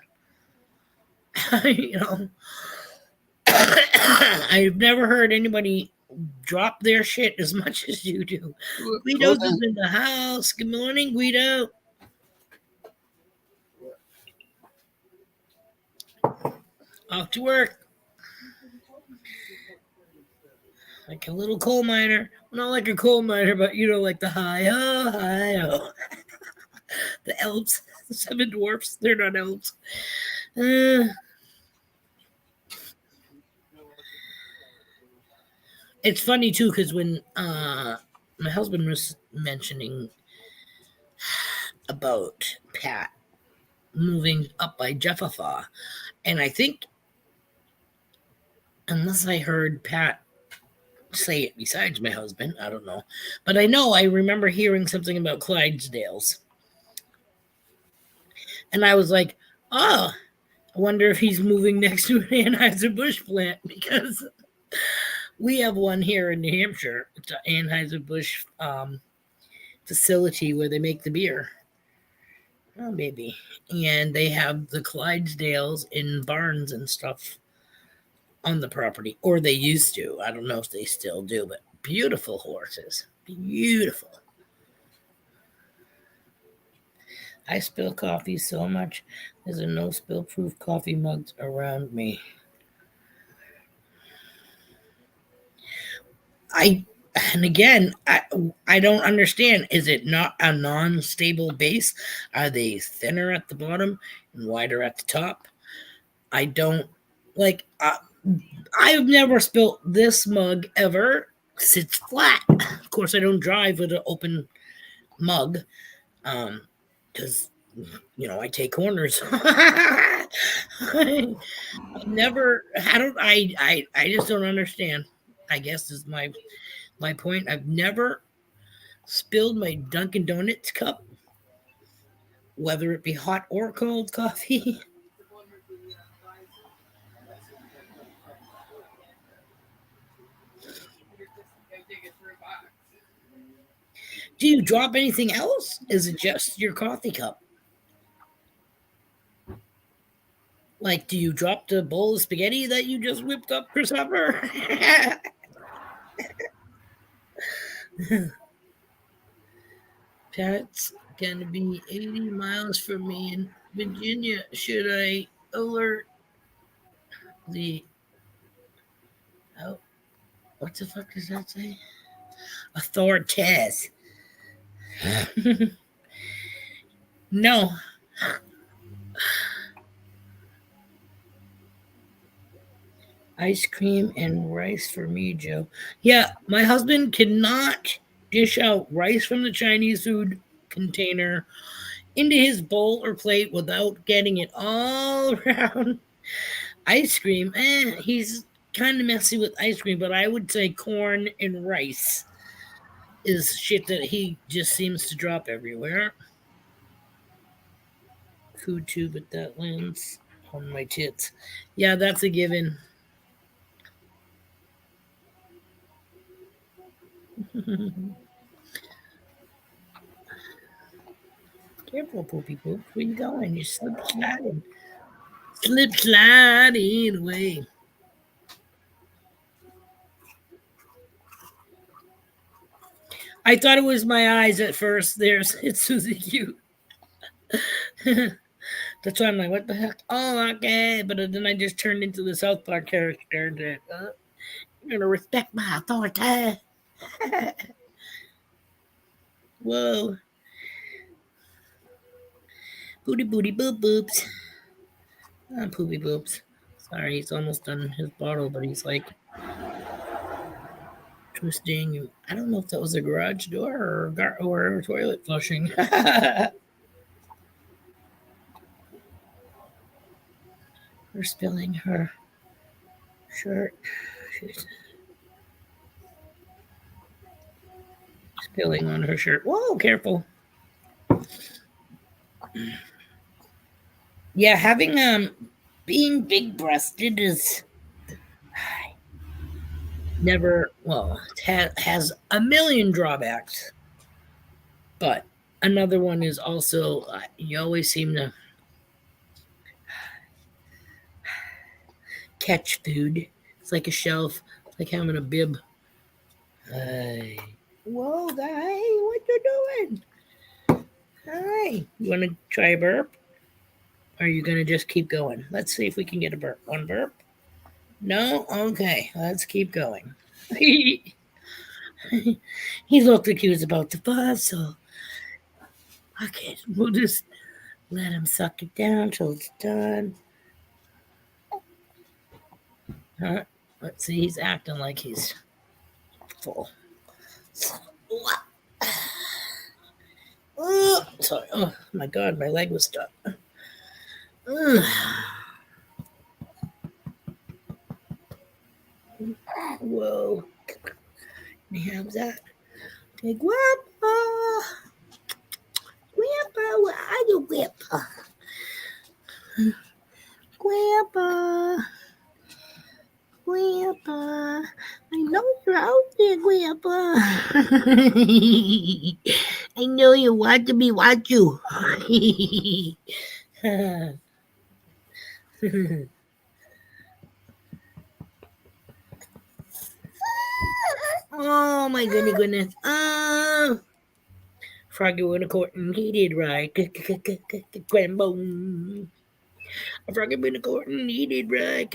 I've never heard anybody drop their shit as much as you do. Guido's is in the house. Good morning, Guido. Off to work. Like a little coal miner. Not like a coal miner, but like the hi-ho, hi-ho. The elves, the 7 dwarfs, they're not elves. It's funny too, because when my husband was mentioning about Pat moving up by Jefferson, and I think, unless I heard Pat say it besides my husband, I don't know, but I remember hearing something about Clydesdales. And I was like, oh, I wonder if he's moving next to an Anheuser-Busch plant because we have one here in New Hampshire. It's an Anheuser-Busch facility where they make the beer. Oh, maybe. And they have the Clydesdales in barns and stuff on the property, or they used to. I don't know if they still do, but beautiful horses. Beautiful. I spill coffee so much. There's a no spill proof coffee mugs around me. I and again, I don't understand. Is it not a non-stable base? Are they thinner at the bottom and wider at the top? I don't like. I've never spilt this mug ever. Sits flat. Of course, I don't drive with an open mug, because I take corners. I never. I don't. I just don't understand. I guess is my point. I've never spilled my Dunkin' Donuts cup, whether it be hot or cold coffee. Do you drop anything else? Is it just your coffee cup? Like, do you drop the bowl of spaghetti that you just whipped up for supper? Pat's gonna be 80 miles from me in Virginia. Should I alert the. Oh, what the fuck does that say? Authorities. No. Ice cream and rice for me, Joe. Yeah, my husband cannot dish out rice from the Chinese food container into his bowl or plate without getting it all around. Ice cream, he's kind of messy with ice cream, but I would say corn and rice is shit that he just seems to drop everywhere. Food tube with that lands on my tits. Yeah, that's a given. Careful, poopy poop. Where you going? You slip sliding. Slip sliding away. I thought it was my eyes at first. There's it's Susie Q. That's why I'm like, what the heck? Oh, okay. But then I just turned into the South Park character that you're gonna respect my authority. Whoa. Booty booty boop boops. Poopy boops. Sorry, he's almost done his bottle, but he's like twisting. I don't know if that was a garage door or a toilet flushing. Her spilling her shirt. She's spilling on her shirt. Whoa, careful. Yeah, having being big breasted is never well, it has a million drawbacks. But another one is also you always seem to catch food. It's like a shelf. It's like having a bib. Hey. Whoa, guy, what you doing? Hi. You want to try a burp? Or are you going to just keep going? Let's see if we can get a burp. One burp? No? Okay, let's keep going. He looked like he was about to buzz, so okay, we'll just let him suck it down till it's done. Let's see, he's acting like he's full. Sorry. Oh my god, my leg was stuck. Whoa. We have that. Take Grandpa. Grandpa, where are you, Grandpa? I know you want to be watch you. Oh my goodness. Froggy went a court and he did right. Grambone. Froggy went a court and he did right.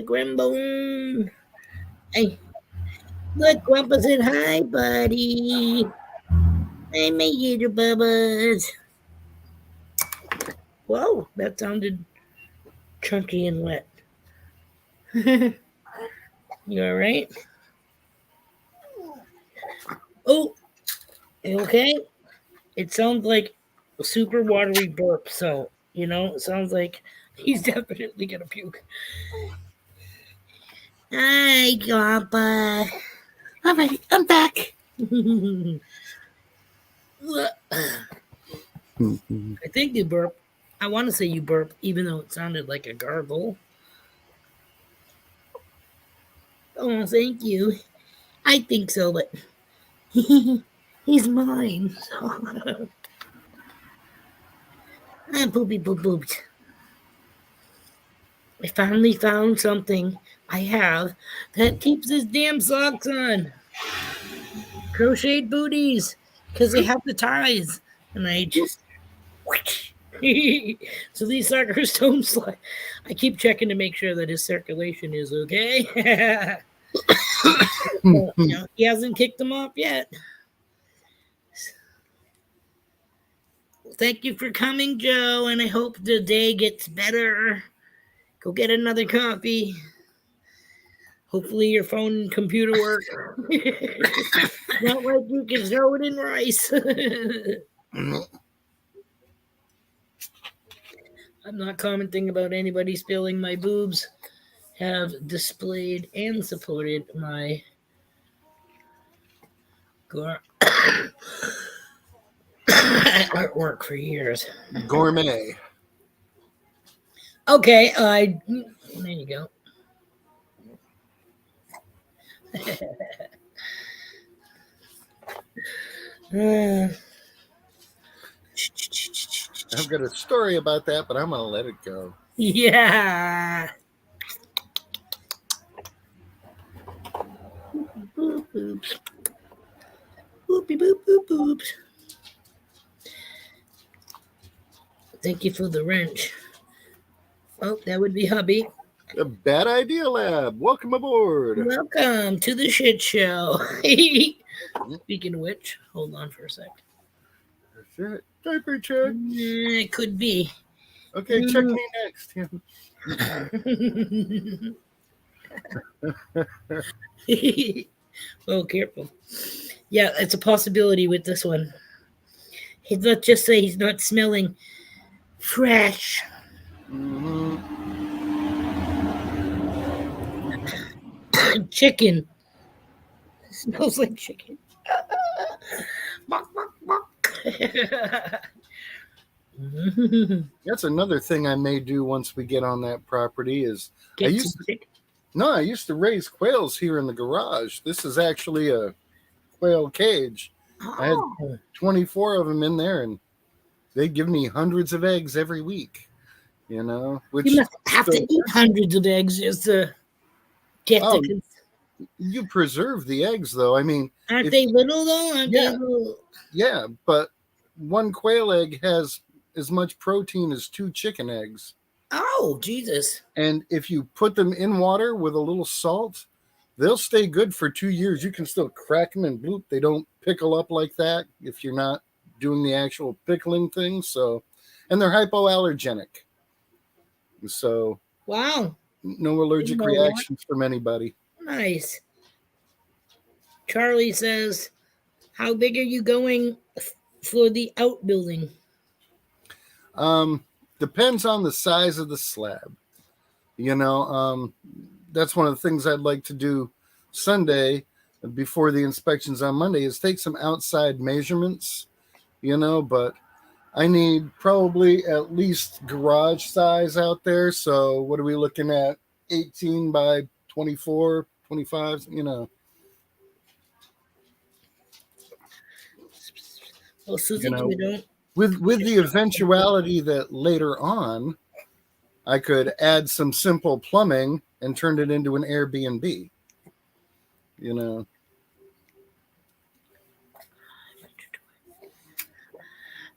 Grambone. Hey, look, Grandpa said hi, buddy. I made you the bubbas. Whoa, that sounded chunky and wet. You alright? Oh, okay. It sounds like a super watery burp, so it sounds like he's definitely gonna puke. Hi, Grandpa. All right, I'm back. I think you burp. I want to say you burp, even though it sounded like a gargle. Oh, thank you. I think so, but he's mine. So. Poopy poop poops. I finally found something I have that keeps his damn socks on. Crocheted booties, because they have the ties, and I just. So these suckers don't slide. I keep checking to make sure that his circulation is okay. Well, he hasn't kicked them off yet. Thank you for coming, Joe, and I hope the day gets better. Go get another coffee. Hopefully your phone and computer work. Not like you can throw it in rice. I'm not commenting about anybody spilling. My boobs have displayed and supported my artwork for years. Gourmet. Okay, there you go. I've got a story about that, but I'm going to let it go. Yeah. Boop, boops. Boopy boop boop boops. Thank you for the wrench. Oh, that would be hubby. A Bad Idea Lab. Welcome aboard. Welcome to the shit show. Speaking of which, hold on for a sec. That's it. Diaper check. It could be. Okay, check me next. Oh, careful. Yeah, it's a possibility with this one. Let's just say he's not smelling fresh. Chicken. It smells like chicken. That's another thing I may do once we get on that property is I used to raise quails here in the garage. This is actually a quail cage. I had 24 of them in there, and they give me hundreds of eggs every week. Which you must have to eat hundreds of eggs just to get the. You preserve the eggs, though. I mean, aren't they little though? Aren't they little? Yeah, but one quail egg has as much protein as 2 chicken eggs. Oh, Jesus. And if you put them in water with a little salt, they'll stay good for 2 years. You can still crack them and bloop. They don't pickle up like that if you're not doing the actual pickling thing. So, and they're hypoallergenic. So, wow. No allergic reactions from anybody. Nice. Charlie says, how big are you going for the outbuilding? Depends on the size of the slab. That's one of the things I'd like to do Sunday before the inspections on Monday is take some outside measurements, but I need probably at least garage size out there. So what are we looking at? 18 by 24, 25, Well, Susie, You know, we don't. with the eventuality that later on I could add some simple plumbing and turn it into an Airbnb. You know,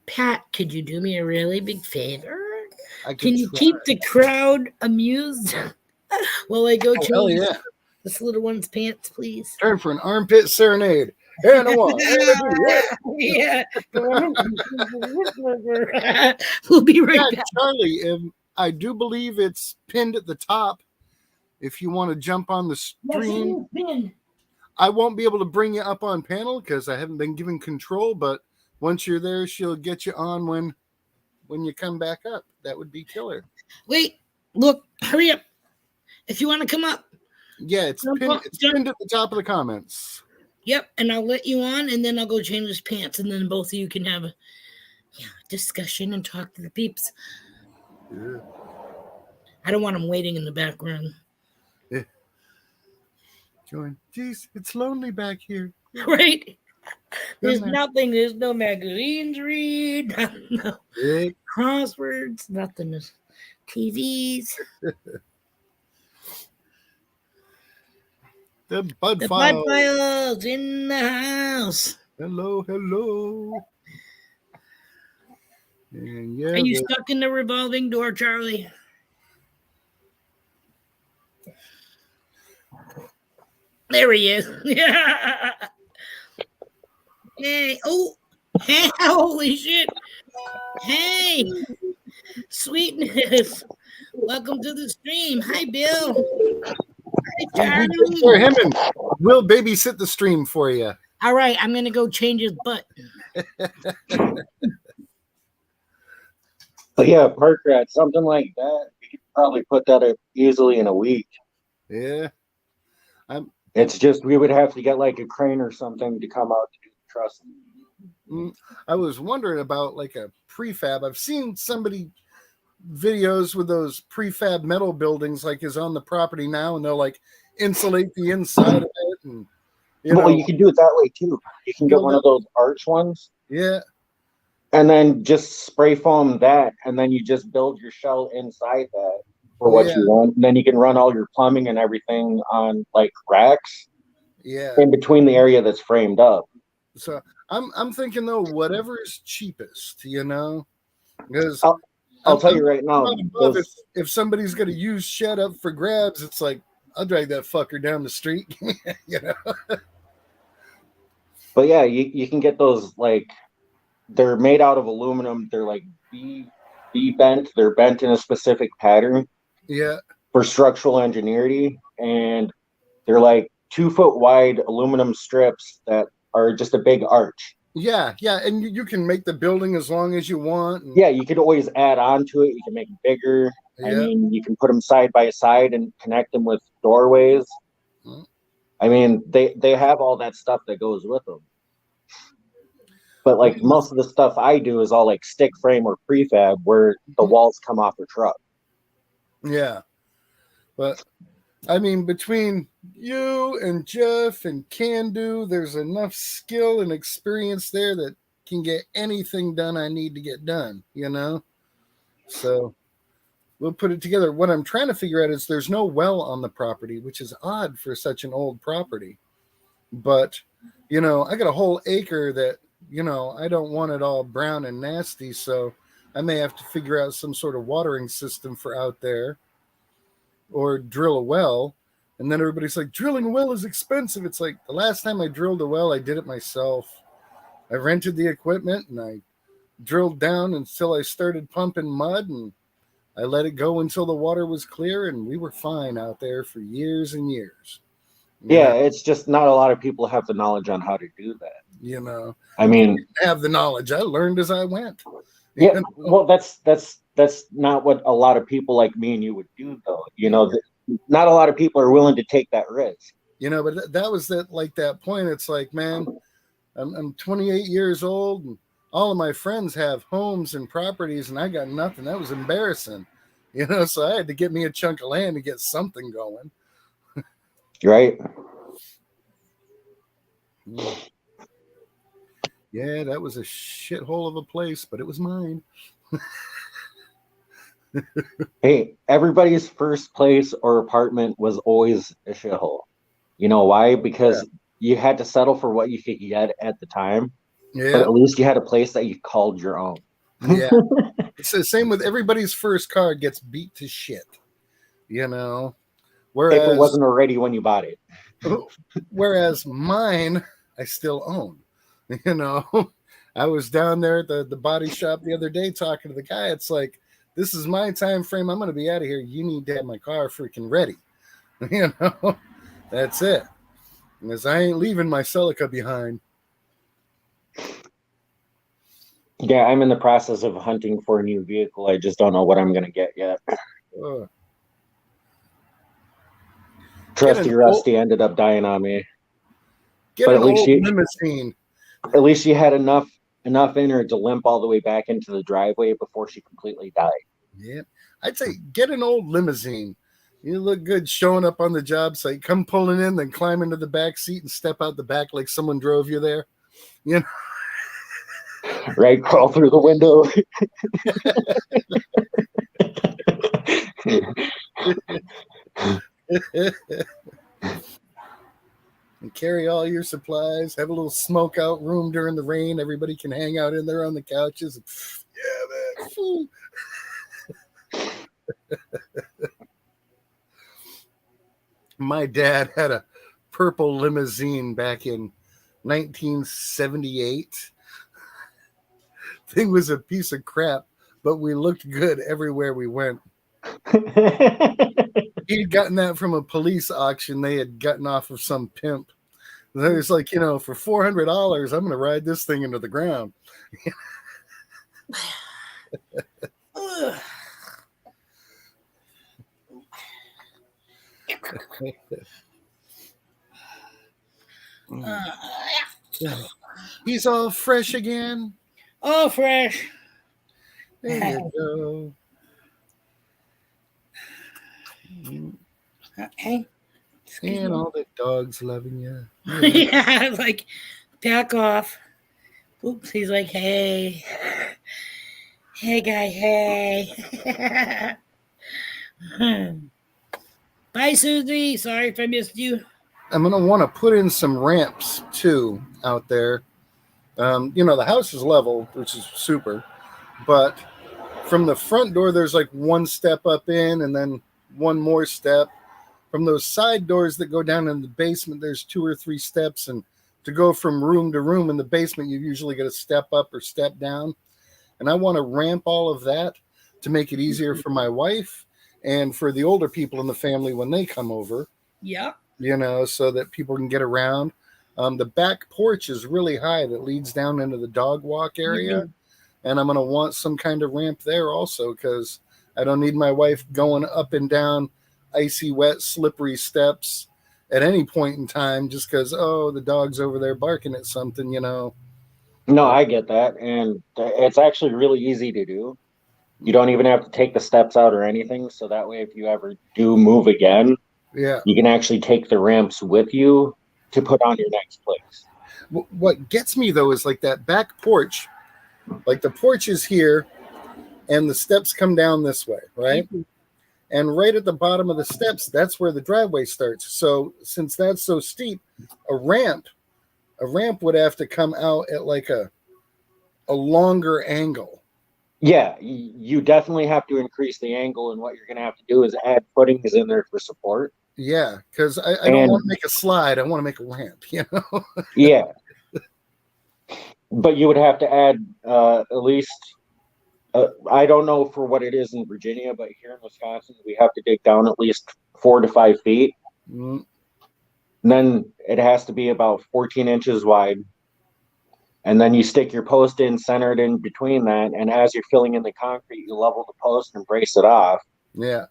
Pat, could you do me a really big favor? I could Can you try. keep the crowd amused while I go Oh, hell change yeah. this little one's pants, please? Turn for an armpit serenade. And a one, and a two. Yeah. We'll be right Yeah, back. Charlie, I do believe it's pinned at the top. If you want to jump on the stream, I won't be able to bring you up on panel because I haven't been given control. But once you're there, she'll get you on when you come back up. That would be killer. Wait, look, hurry up. If you want to come up. Yeah, it's pinned at the top of the comments. Yep, and I'll let you on, and then I'll go change his pants, and then both of you can have a discussion and talk to the peeps. Yeah. I don't want them waiting in the background. Yeah. Join. Jeez, it's lonely back here. Right? There's nothing. There's no magazines to read. No crosswords. Nothing. TVs. The Bud The Files. Bud Files in the house. Hello, hello. And yeah, Are you stuck in the revolving door, Charlie? There he is. Hey, oh, hey, holy shit. Hey, sweetness. Welcome to the stream. Hi, Bill. Hi, Charlie. For him, and we'll babysit the stream for you. All right, I'm going to go change his butt. But yeah, park rat, something like that. You could probably put that up easily in a week. Yeah. It's just we would have to get like a crane or something to come out to do the trussing. I was wondering about like a prefab. I've seen somebody videos with those prefab metal buildings like is on the property now, and they'll like insulate the inside of it. And you can do it that way too. You can get one of those arch ones. Yeah. And then just spray foam that, and then you just build your shell inside that for what you want. And then you can run all your plumbing and everything on like racks. Yeah. In between the area that's framed up. So I'm thinking though, whatever is cheapest, because I'll tell you right now, if somebody's going to use shed up for grabs, it's like I'll drag that fucker down the street, But yeah, you can get those like they're made out of aluminum. They're like B bent. They're bent in a specific pattern. Yeah. For structural engineering, and they're like 2 foot wide aluminum strips that are just a big arch. Yeah, and you can make the building as long as you want. Yeah, you could always add on to it. You can make them bigger. Yeah. I mean, you can put them side by side and connect them with doorways. I mean, they have all that stuff that goes with them. But like most of the stuff I do is all like stick frame or prefab where the walls come off a truck. Yeah. But I mean, between you and Jeff and Can-Do, there's enough skill and experience there that can get anything done I need to get done, So we'll put it together. What I'm trying to figure out is there's no well on the property, which is odd for such an old property. But, I got a whole acre that, I don't want it all brown and nasty. So I may have to figure out some sort of watering system for out there or drill a well. And then everybody's like, drilling a well is expensive. It's like the last time I drilled a well, I did it myself. I rented the equipment and I drilled down until I started pumping mud, and I let it go until the water was clear, and we were fine out there for years and years. Yeah, it's just not a lot of people have the knowledge on how to do that. I mean, I have the knowledge. I learned as I went. Yeah, well, that's not what a lot of people like me and you would do, though. Not a lot of people are willing to take that risk. But that was that point. It's like, man, I'm 28 years old, and all of my friends have homes and properties, and I got nothing. That was embarrassing, So I had to get me a chunk of land to get something going. Right. Yeah, that was a shithole of a place, but it was mine. Hey, everybody's first place or apartment was always a shithole. You know why? Because you had to settle for what you could get at the time, but Yeah, at least you had a place that you called your own. yeah. It's the same with everybody's first car gets beat to shit, you know. If it Whereas, wasn't already when you bought it. whereas mine, I still own. You know, I was down there at the body shop the other day talking to the guy. It's like, this is my time frame. I'm going to be out of here. You need to have my car freaking ready. You know, that's it. Because I ain't leaving my Celica behind. Yeah, I'm in the process of hunting for a new vehicle. I just don't know what I'm going to get yet. Uh, Trusty Rusty ended up dying on me. Get But an old limousine. At least she had enough in her to limp all the way back into the driveway before she completely died. Yeah, I'd say get an old limousine. You look good showing up on the job site. Come pulling in, then climb into the back seat and step out the back like someone drove you there. You know, right? Crawl through the window. and carry all your supplies. Have a little smoke out room during the rain. Everybody can hang out in there on the couches. Yeah, man. My dad had a purple limousine back in 1978. Thing was a piece of crap, but we looked good everywhere we went. He'd gotten that from a police auction they had gotten off of some pimp. There's like, for $400, I'm going to ride this thing into the ground. He's all fresh again. All fresh. There you go. Hey. And all the dogs loving you. Yeah, like, back off. Oops, he's like, hey. Hey, guy, hey. Bye, Susie. Sorry if I missed you. I'm going to want to put in some ramps, too, out there. The house is level, which is super. But from the front door, there's like one step up in and then one more step. From those side doors that go down in the basement, there's 2 or 3 steps. And to go from room to room in the basement, you usually get a step up or step down. And I want to ramp all of that to make it easier for my wife and for the older people in the family when they come over. Yeah. So that people can get around. The back porch is really high that leads down into the dog walk area. Mm-hmm. And I'm going to want some kind of ramp there also because I don't need my wife going up and down icy, wet, slippery steps at any point in time just because, the dog's over there barking at something, No, I get that. And it's actually really easy to do. You don't even have to take the steps out or anything. So that way, if you ever do move again, you can actually take the ramps with you to put on your next place. What gets me, though, is like that back porch. Like the porch is here and the steps come down this way, right? Mm-hmm. And right at the bottom of the steps, that's where the driveway starts. So since that's so steep, a ramp would have to come out at like a longer angle. Yeah, you definitely have to increase the angle. And what you're going to have to do is add footings in there for support. Yeah, because I don't want to make a slide. I want to make a ramp, Yeah. But you would have to add at least... I don't know for what it is in Virginia, but here in Wisconsin, we have to dig down at least 4 to 5 feet. Mm-hmm. And then it has to be about 14 inches wide. And then you stick your post in centered in between that. And as you're filling in the concrete, you level the post and brace it off. Yeah.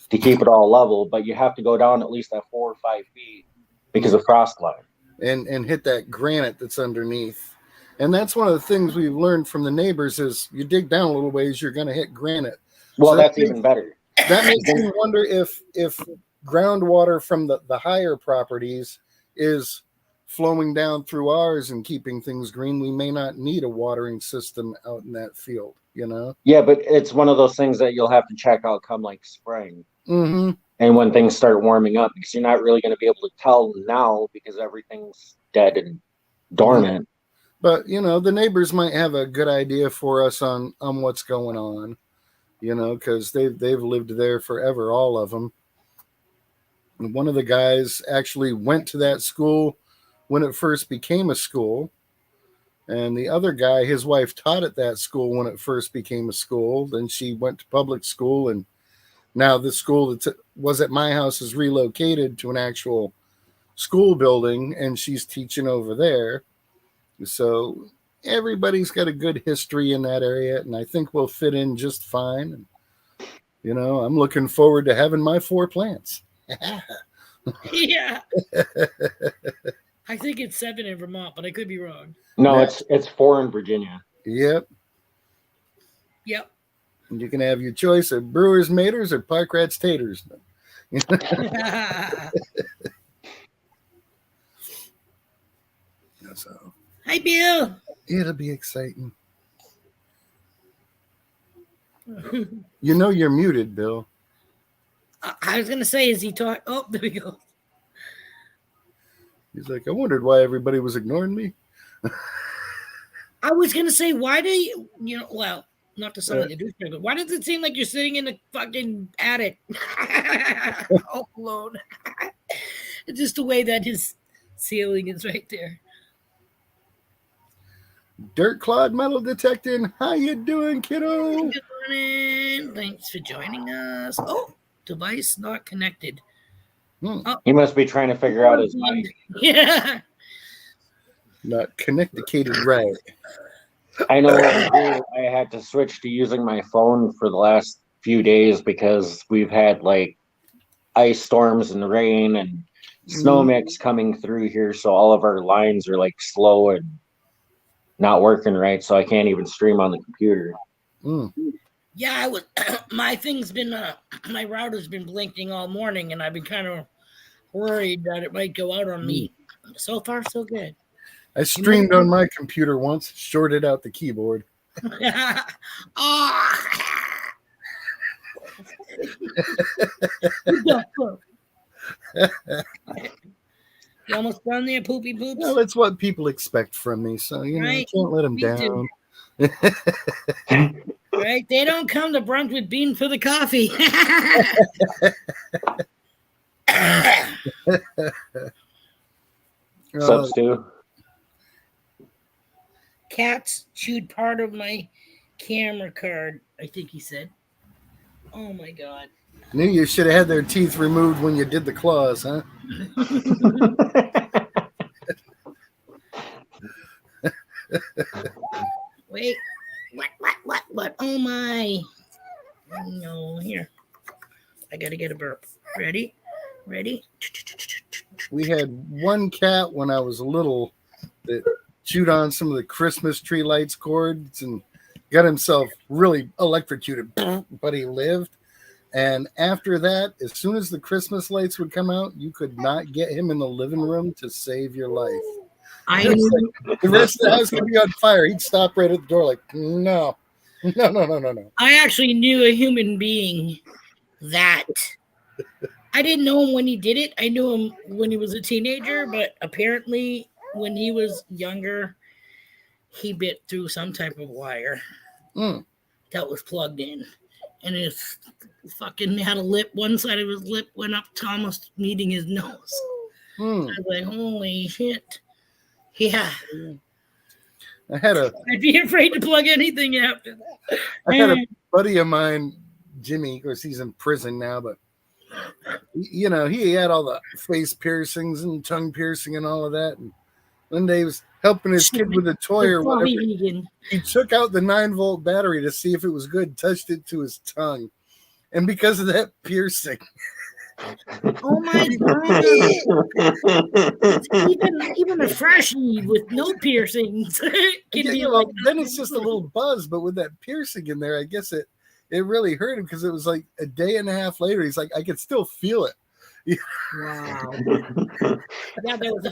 To keep it all level. But you have to go down at least that 4 or 5 feet because of frost line. And hit that granite that's underneath. And that's one of the things we've learned from the neighbors is you dig down a little ways, you're going to hit granite. Well, so that's even better. That makes me wonder if groundwater from the higher properties is flowing down through ours and keeping things green, we may not need a watering system out in that field, you know? Yeah, but it's one of those things that you'll have to check out come like spring. Mm-hmm. And when things start warming up, because you're not really going to be able to tell now because everything's dead and dormant. But, you know, the neighbors might have a good idea for us on what's going on, you know, because they've lived there forever, all of them. And one of the guys actually went to that school when it first became a school. And the other guy, his wife taught at that school when it first became a school. Then she went to public school, and now the school that was at my house is relocated to an actual school building, and she's teaching over there. So everybody's got a good history in that area, and I think we'll fit in just fine. And, you know, I'm looking forward to having my 4 plants. Yeah. I think it's 7 in Vermont, but I could be wrong. No, it's 4 in Virginia. Yep. And you can have your choice of Brewers Maters or Park Rats Taters. So, Hi, Bill. it'll be exciting. You know you're muted, Bill. I was gonna say, is he talking? Oh, there we go. He's like, I wondered why everybody was ignoring me. I was gonna say, why do you know? Well, not to sound like a douchebag, but why does it seem like you're sitting in the fucking attic all alone? It's just the way that his ceiling is right there. Dirt Clod Metal Detecting, how you doing, kiddo? Good morning. Thanks for joining us. Oh, device not connected. He must be trying to figure out his mic. Yeah. Not connecticated right. I know what to do. I had to switch to using my phone for the last few days because we've had like ice storms and rain and snow mix coming through here. So all of our lines are like slow and not working right. So I can't even stream on the computer. Yeah, I was. My thing's been. My router's been blinking all morning, and I've been kind of worried that it might go out on me. So far, so good. I streamed on my computer once, shorted out the keyboard. Oh. You almost done there, poopy poops? Well, it's what people expect from me, so you know, Right. you can't let them Me down. Right? They don't come to brunch with bean for the coffee. What's up, Stu? Cats chewed part of my camera card, I think he said. Oh my god. Knew you should have had their teeth removed when you did the claws, huh? Wait. What? Oh my. No, here. I gotta get a burp. Ready? We had one cat when I was little that chewed on some of the Christmas tree lights cords and got himself really electrocuted, but he lived. And after that, as soon as the Christmas lights would come out, you could not get him in the living room to save your life. The rest of the house could be on fire. He'd stop right at the door like, no. I actually knew a human being that I didn't know him when he did it. I knew him when he was a teenager, but apparently when he was younger, he bit through some type of wire that was plugged in. And his fucking had a lip. One side of his lip went up to almost meeting his nose. I was like, holy shit. Yeah. I'd be afraid to plug anything after that. I had a buddy of mine, Jimmy, of course he's in prison now, but you know, he had all the face piercings and tongue piercing and all of that. And one day he was helping his kid with a toy or whatever. He took out the 9-volt battery to see if it was good, touched it to his tongue. And because of that piercing. Oh my god! even a freshie with no piercings can be like. Then it's just a little buzz, but with that piercing in there, I guess it really hurt him because it was like a day and a half later. He's like, I could still feel it. Wow. Yeah, there was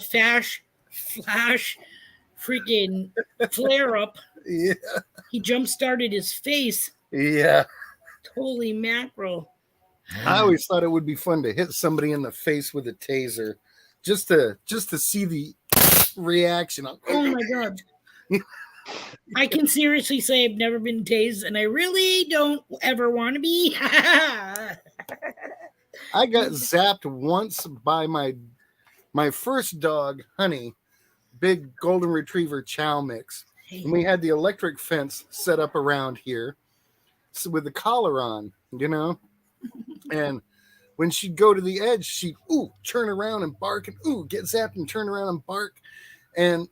flash freaking flare up. Yeah. He jump started his face. Yeah. Holy mackerel. I always thought it would be fun to hit somebody in the face with a taser just to see the reaction. Oh my God. I can seriously say I've never been tased, and I really don't ever want to be. I got zapped once by my first dog, Honey, big golden retriever chow mix. And we had the electric fence set up around here with the collar on, and when she'd go to the edge, she'd turn around and bark, and get zapped and turn around and bark, and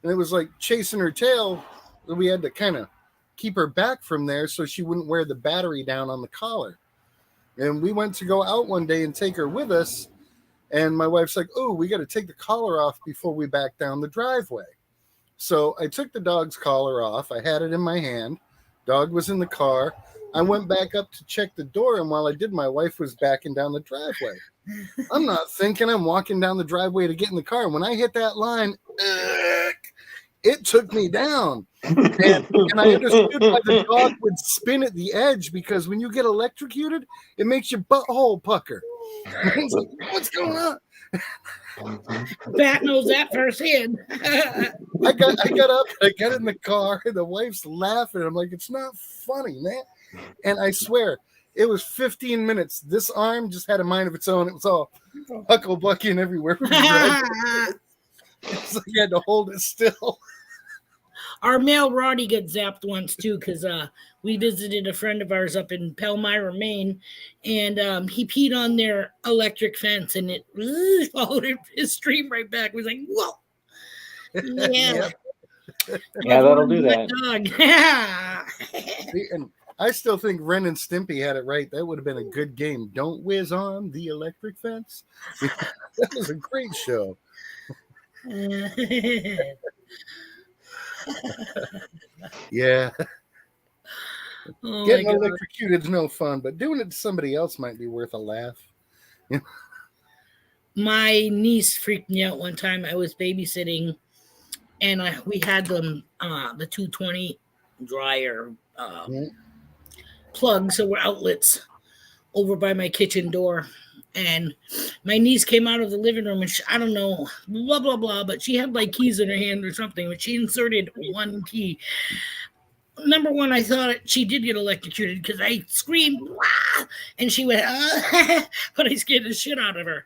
it was like chasing her tail. We had to kind of keep her back from there so she wouldn't wear the battery down on the collar. And we went to go out one day and take her with us, and my wife's like, we got to take the collar off before we back down the driveway. So I took the dog's collar off. I had it in my hand. Dog was in the car. I went back up to check the door, and while I did, my wife was backing down the driveway. I'm not thinking. I'm walking down the driveway to get in the car. When I hit that line, it took me down. And I understood why the dog would spin at the edge, because when you get electrocuted, it makes your butthole pucker. Like, what's going on? Bat knows that firsthand. I got up, I got in the car, and the wife's laughing. I'm like, it's not funny, man. And I swear, it was 15 minutes. This arm just had a mind of its own. It was all hucklebucking everywhere. It's like I had to hold it still. Our male Roddy got zapped once too, because we visited a friend of ours up in Palmyra, Maine, and he peed on their electric fence, and it followed his stream right back. We was like, whoa. Yeah. Yeah, that'll do that. Dog. Yeah. And I still think Ren and Stimpy had it right. That would have been a good game. Don't whiz on the electric fence. That was a great show. Yeah. Getting electrocuted is no fun, but doing it to somebody else might be worth a laugh. My niece freaked me out one time. I was babysitting, and we had them the 220 dryer plugs, so were outlets over by my kitchen door. And my niece came out of the living room, and I don't know, blah, blah, blah, but she had like keys in her hand or something, but she inserted one key. Number one, I thought she did get electrocuted because I screamed, wah! And she went, but I scared the shit out of her.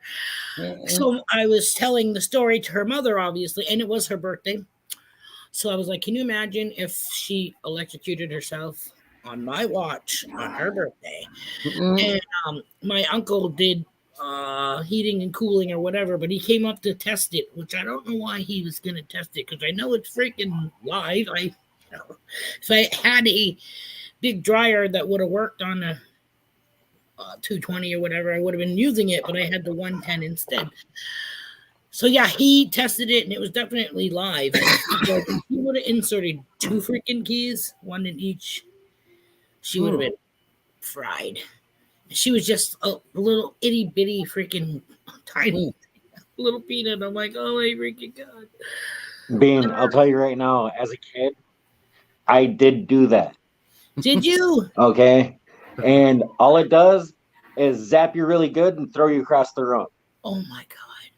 Mm-hmm. So I was telling the story to her mother, obviously, and it was her birthday. So I was like, can you imagine if she electrocuted herself on my watch on her birthday? Mm-hmm. And my uncle did heating and cooling or whatever, but he came up to test it, which I don't know why he was going to test it, because I know it's freaking live. If I had a big dryer that would have worked on a 220 or whatever, I would have been using it, but I had the 110 instead. So yeah, he tested it, and it was definitely live. If he would have inserted 2 freaking keys, one in each, she would have been fried. She was just a little itty bitty freaking tiny little peanut. I'm like, oh my freaking God. Bean, I'll tell you right now, as a kid, I did do that. Did you? Okay. And all it does is zap you really good and throw you across the room. Oh my God.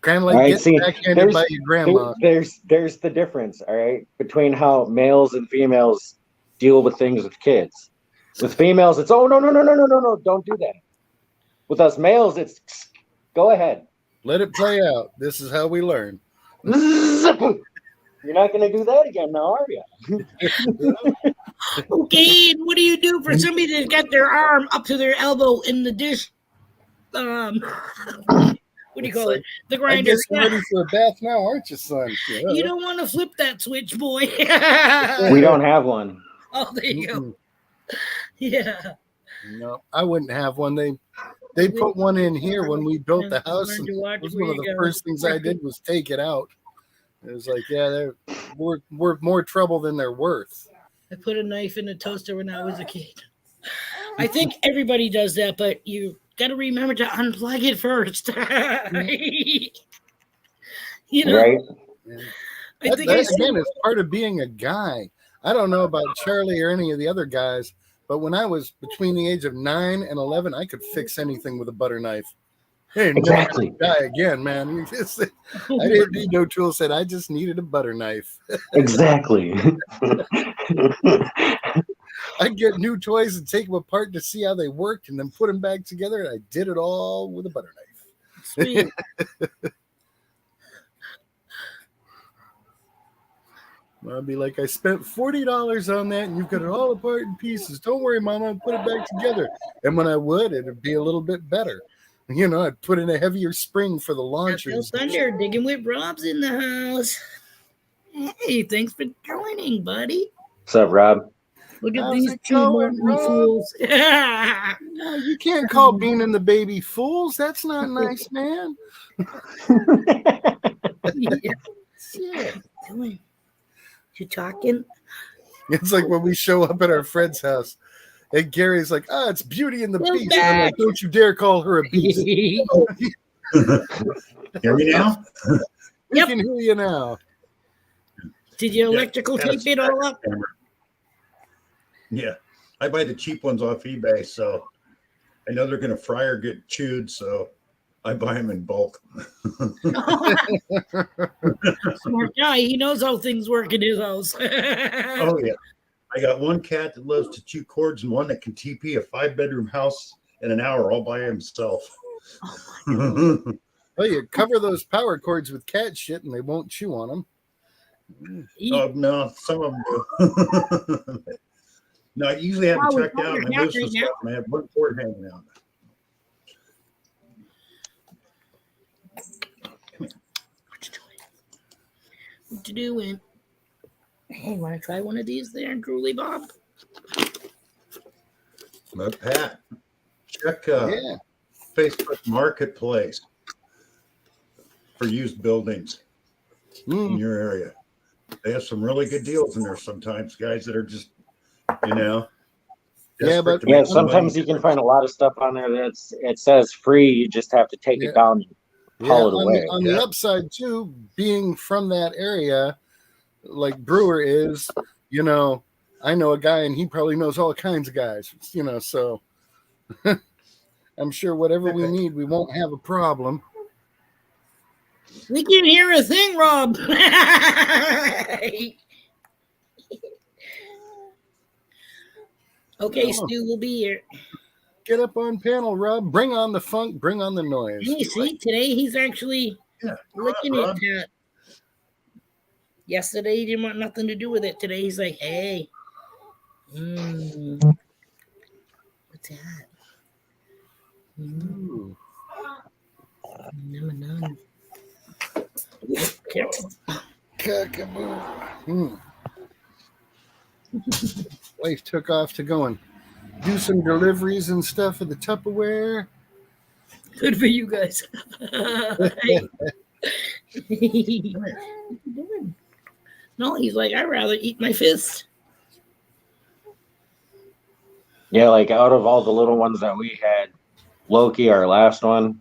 Kind of like getting backhanded by your grandma. There's the difference, all right, between how males and females deal with things with kids. With females, it's, oh, no, don't do that. With us males, it's, go ahead. Let it play out. This is how we learn. You're not going to do that again now, are you? Okay, what do you do for somebody that's got their arm up to their elbow in the dish? What do you call it? The grinder. I guess you're ready for a bath now, aren't you, son? Yeah. You don't want to flip that switch, boy. We don't have one. Oh, there you go. Yeah. No, I wouldn't have one. They put one in here when we built the house. And it was one of the first things I did was take it out. It was like, yeah, they're worth more trouble than they're worth. I put a knife in a toaster when I was a kid. I think everybody does that, but you got to remember to unplug it first. You know, Right? I think I said, Again, it's part of being a guy. I don't know about Charlie or any of the other guys, but when I was between the age of 9 and 11, I could fix anything with a butter knife. Hey, Exactly. never die again, man. I didn't need no tool set. I just needed a butter knife. Exactly. I'd get new toys and take them apart to see how they worked and then put them back together. And I did it all with a butter knife. sweet. I'd be like, I spent $40 on that and you've got it all apart in pieces. Don't worry, Mama, I'll put it back together. And when I would, it'd be a little bit better. You know, I'd put in a heavier spring for the launchers. Thunder, digging with Rob's in the house. Hey, thanks for joining, buddy. What's up, Rob? Look at How's these it two going, Martin Rob? fools. No, you can't call Bean and the baby fools. That's not nice, man. Yeah. Shit. Doing? You talking? It's like when we show up at our friend's house and Gary's like, it's Beauty and the We're Beast. And I'm like, don't you dare call her a beast. Hear me now? We Yep. can hear you now. Did you electrical Had a tape it all up? camera. Yeah, I buy the cheap ones off eBay, so I know they're going to fry or get chewed, so I buy them in bulk. Smart guy. He knows how things work in his house. Oh yeah, I got one cat that loves to chew cords and one that can TP a 5-bedroom house in an hour all by himself. Well, you cover those power cords with cat shit and they won't chew on them. Oh no, some of them do. No, I usually have them Wow, checked out and I we're lose some right now. stuff and I have one cord hanging out. What you doing? Hey, want to try one of these there, Drooly Bob? But Pat, check Yeah. Facebook Marketplace for used buildings in Mm. your area. They have some really good deals in there sometimes, guys that are just, you know. Yeah, desperate but- to Yeah, make some sometimes money. you can find a lot of stuff on there it says free. You just have to take Yeah. it down and haul it away. On the upside, too, being from that area, like Brewer is, you know, I know a guy and he probably knows all kinds of guys, you know, so I'm sure whatever we need, we won't have a problem. We can hear a thing, Rob. Okay, Oh. Stu, we'll be here. Get up on panel, Rob. Bring on the funk. Bring on the noise. Hey, see, today he's actually Yeah, looking Rob. at that. Yesterday he didn't want nothing to do with it. Today he's like, hey, what's that? Ooh. None. Careful. Cockaboo. Wife took off to go and do some deliveries and stuff at the Tupperware. Good for you guys. No, he's like, I'd rather eat my fist. Yeah, like out of all the little ones that we had, Loki, our last one,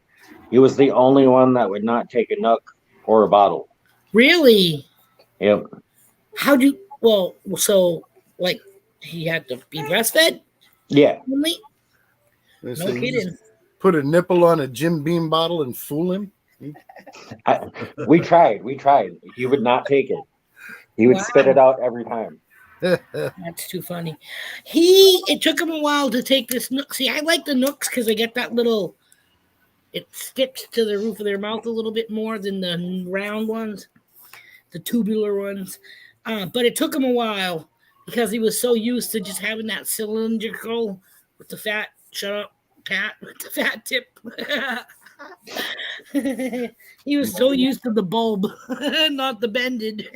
he was the only one that would not take a nook or a bottle. Really? Yep. How'd you? Well, so like he had to be breastfed Yeah. only? They No say you kidding. just put a nipple on a Jim Beam bottle and fool him. We tried. He would not take it. He would spit it out every time. That's too funny. It took him a while to take this nook. See, I like the nooks because they get that little. It sticks to the roof of their mouth a little bit more than the round ones, the tubular ones. But it took him a while because he was so used to just having that cylindrical with the fat. Shut up, Pat, with the fat tip. He was so used to the bulb, not the bended.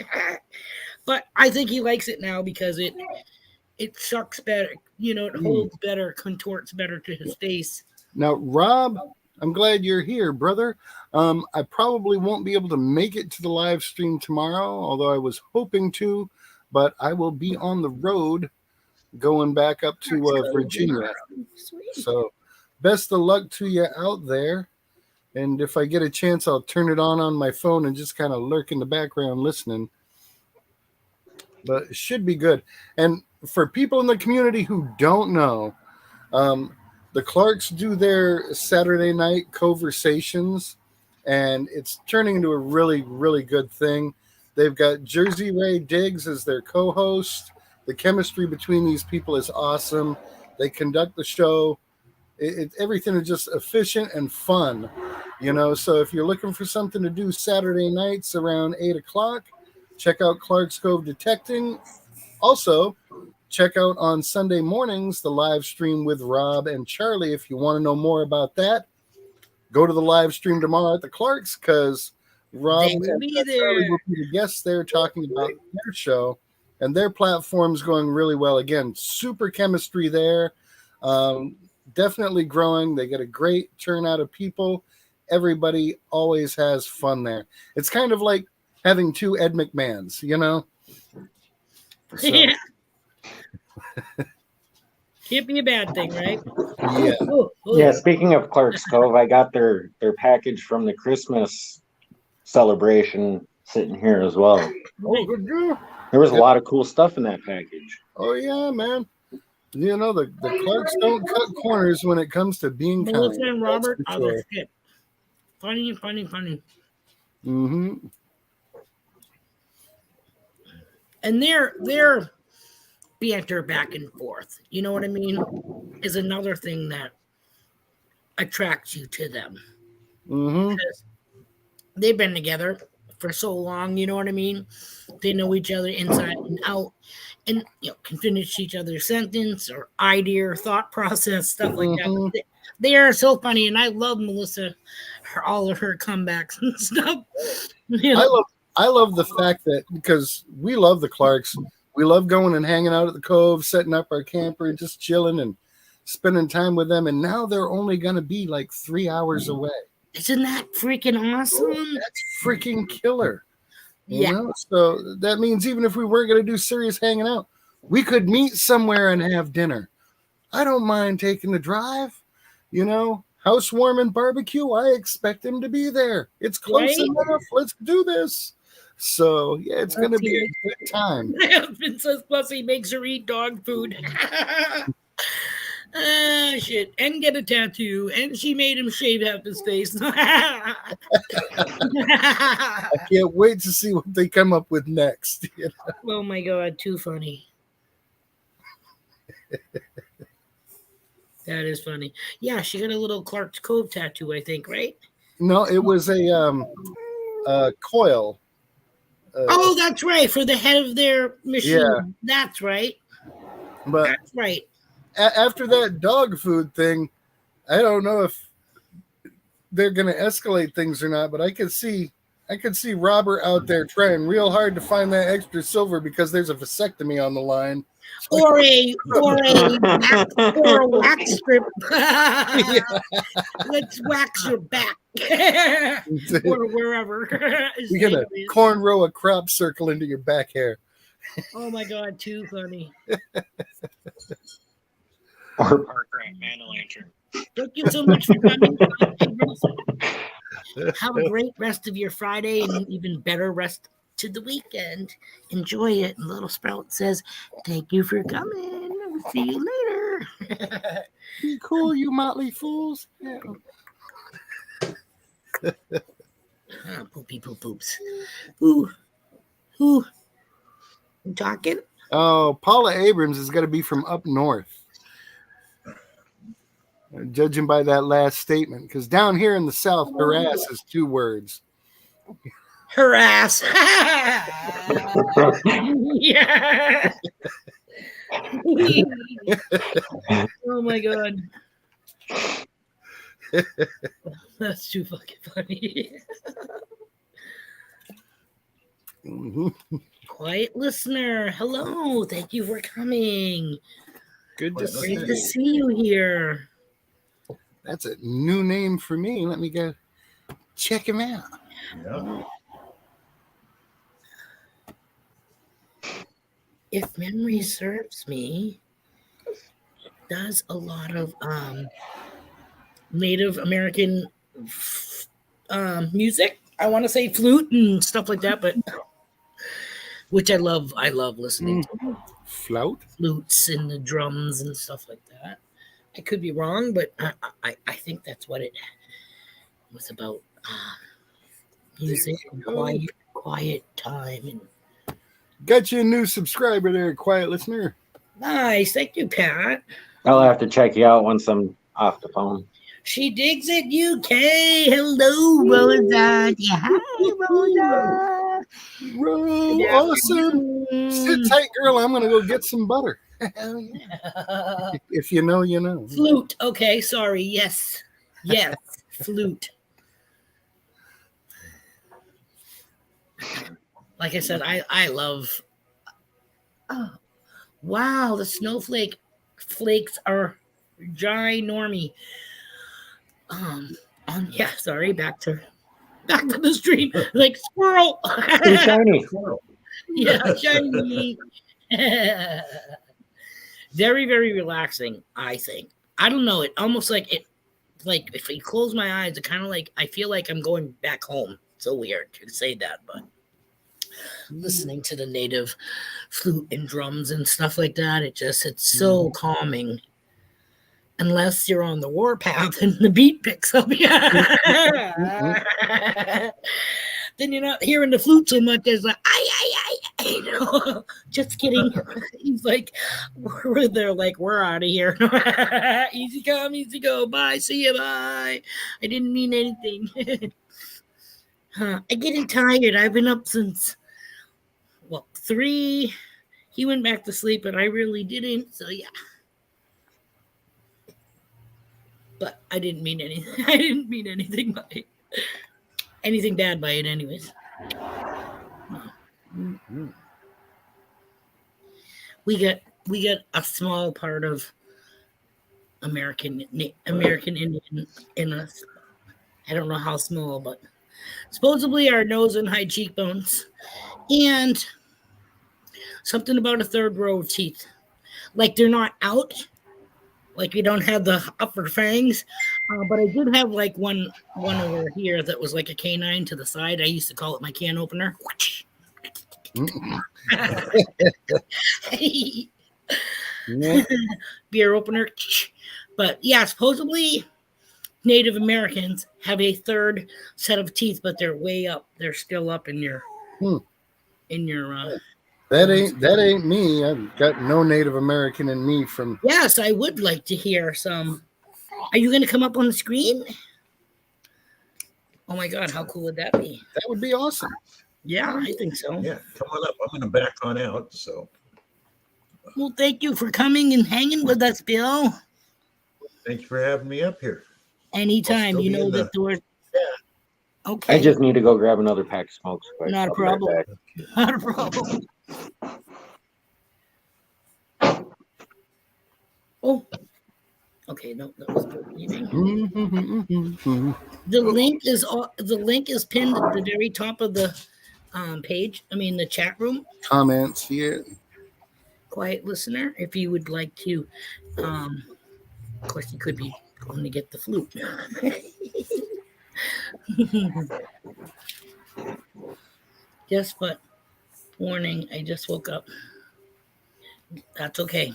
But I think he likes it now because it sucks better. You know, it holds better, contorts better to his face. Now, Rob, I'm glad you're here, brother. I probably won't be able to make it to the live stream tomorrow, although I was hoping to, but I will be on the road going back up to Virginia. Sweet. So best of luck to you out there. And if I get a chance, I'll turn it on my phone and just kind of lurk in the background listening. But it should be good. And for people in the community who don't know, the Clarks do their Saturday night conversations, and it's turning into a really, really good thing. They've got Jersey Ray Diggs as their co-host. The chemistry between these people is awesome. They conduct the show. Everything is just efficient and fun, So if you're looking for something to do Saturday nights around 8 o'clock, check out Clark's Cove Detecting. Also, check out on Sunday mornings the live stream with Rob and Charlie. If you want to know more about that, go to the live stream tomorrow at the Clarks, because Rob and Charlie will be the guests there talking about their show, and their platform's going really well. Again, super chemistry there. Definitely growing. They get a great turnout of people. Everybody always has fun there. It's kind of like having two Ed McMahons, So. Yeah. Can't be a bad thing, right? Yeah. Yeah. Speaking of Clark's Cove, I got their package from the Christmas celebration sitting here as well. There was a lot of cool stuff in that package. Oh yeah, man. The Clarks don't cut corners when it comes to being Melissa kind. and Robert are the shit. Funny. Mm-hmm. And their banter back and forth, you know what I mean, is another thing that attracts you to them. Mm-hmm. Because they've been together for so long, you know what I mean? They know each other inside and out, and can finish each other's sentence or idea or thought process, stuff like that. They are so funny, and I love Melissa, all of her comebacks and stuff. I love the fact that, because we love the Clarks, we love going and hanging out at the Cove, setting up our camper and just chilling and spending time with them. And now they're only going to be like 3 hours away. Isn't that freaking awesome? That's freaking killer. Yeah. So that means even if we weren't going to do serious hanging out, we could meet somewhere and have dinner. I don't mind taking the drive. Housewarming barbecue. I expect him to be there. It's close enough. Let's do this. So yeah, it's going to be a good time. My husband says, plus he makes her eat dog food. Shit. And get a tattoo. And she made him shave half his face. I can't wait to see what they come up with next. Oh my God, too funny. That is funny. Yeah, she got a little Clark's Cove tattoo, I think, right? No, it was a coil. Oh, that's right. For the head of their machine. Yeah. That's right. But that's right. After that dog food thing, I don't know if they're going to escalate things or not, but I could see Robert out there trying real hard to find that extra silver because there's a vasectomy on the line. So or a wax strip. Let's wax your back. Or wherever. You get a cornrow, a crop circle into your back hair. Oh my God, too funny. Or Parker and Man Lantern. Thank you so much for coming. Have a great rest of your Friday and even better rest to the weekend. Enjoy it. And Little Sprout says, thank you for coming. See you later. Be cool, you motley fools. Yeah. Poopy poop poops. Who? You talking? Oh, Paula Abrams is going to be from up north. Judging by that last statement, because down here in the South, harass is 2 words. Harass. Yeah. Oh my God. That's too fucking funny. Quiet listener, hello. Thank you for coming. Good to see Great to see you here. That's a new name for me. Let me go check him out. Yeah. If memory serves me, does a lot of Native American music. I want to say flute and stuff like that, but which I love. I love listening to Flout? flutes and the drums and stuff like that. I could be wrong, but I think that's what it was about. Music and quiet time and Got you a new subscriber there, quiet listener. nice. Thank you, Pat. I'll have to check you out once I'm off the phone. She digs it, UK. Hello, Rosa. Yeah, hi, Rosa. Bro, Good awesome. Sit afternoon. tight, girl. I'm gonna go get some butter. If you know, you know. Flute. Okay, sorry. Yes. Yes. Flute. Like I said, I love. Oh, wow, the snowflake flakes are ginormy. Yeah, sorry, back to the stream. Like squirrel. Too shiny. Yeah, shiny. Very, very relaxing, I think. I don't know. It almost like if I close my eyes, it kind of like I feel like I'm going back home. So weird to say that, but listening to the native flute and drums and stuff like that, it's so calming. Unless you're on the warpath and the beat picks up, yeah. Then you're not hearing the flute so much as like, you know. Just kidding. He's like, they're like, we're out of here. Easy come, easy go. Bye, see you, bye. I didn't mean anything. I'm getting tired. I've been up since 3. He went back to sleep, but I really didn't. So yeah. But I didn't mean anything. I didn't mean anything by it. Anything bad by it, anyways. We got a small part of American Indian in us. I don't know how small, but supposedly our nose and high cheekbones, and something about a third row of teeth, like they're not out. Like we don't have the upper fangs, but I did have like one over here that was like a canine to the side. I used to call it my can opener. Beer opener. But yeah, supposedly Native Americans have a third set of teeth, but they're way up. They're still up in your That ain't me. I've got no Native American in me from. Yes, I would like to hear some. Are you going to come up on the screen? Oh my God, how cool would that be? That would be awesome. Yeah, I think so. Yeah, come on up. I'm going to back on out. So, well, thank you for coming and hanging with us, Bill. Thank you for having me up here. Anytime, you know the door. Yeah. Okay. I just need to go grab another pack of smokes. Not a problem. Not a problem. Oh, okay. No, that was good evening. The link is pinned at the very top of the page. I mean, the chat room. Comments here. Quiet listener, if you would like to, of course, you could be going to get the flute. Just but warning, I just woke up. That's okay.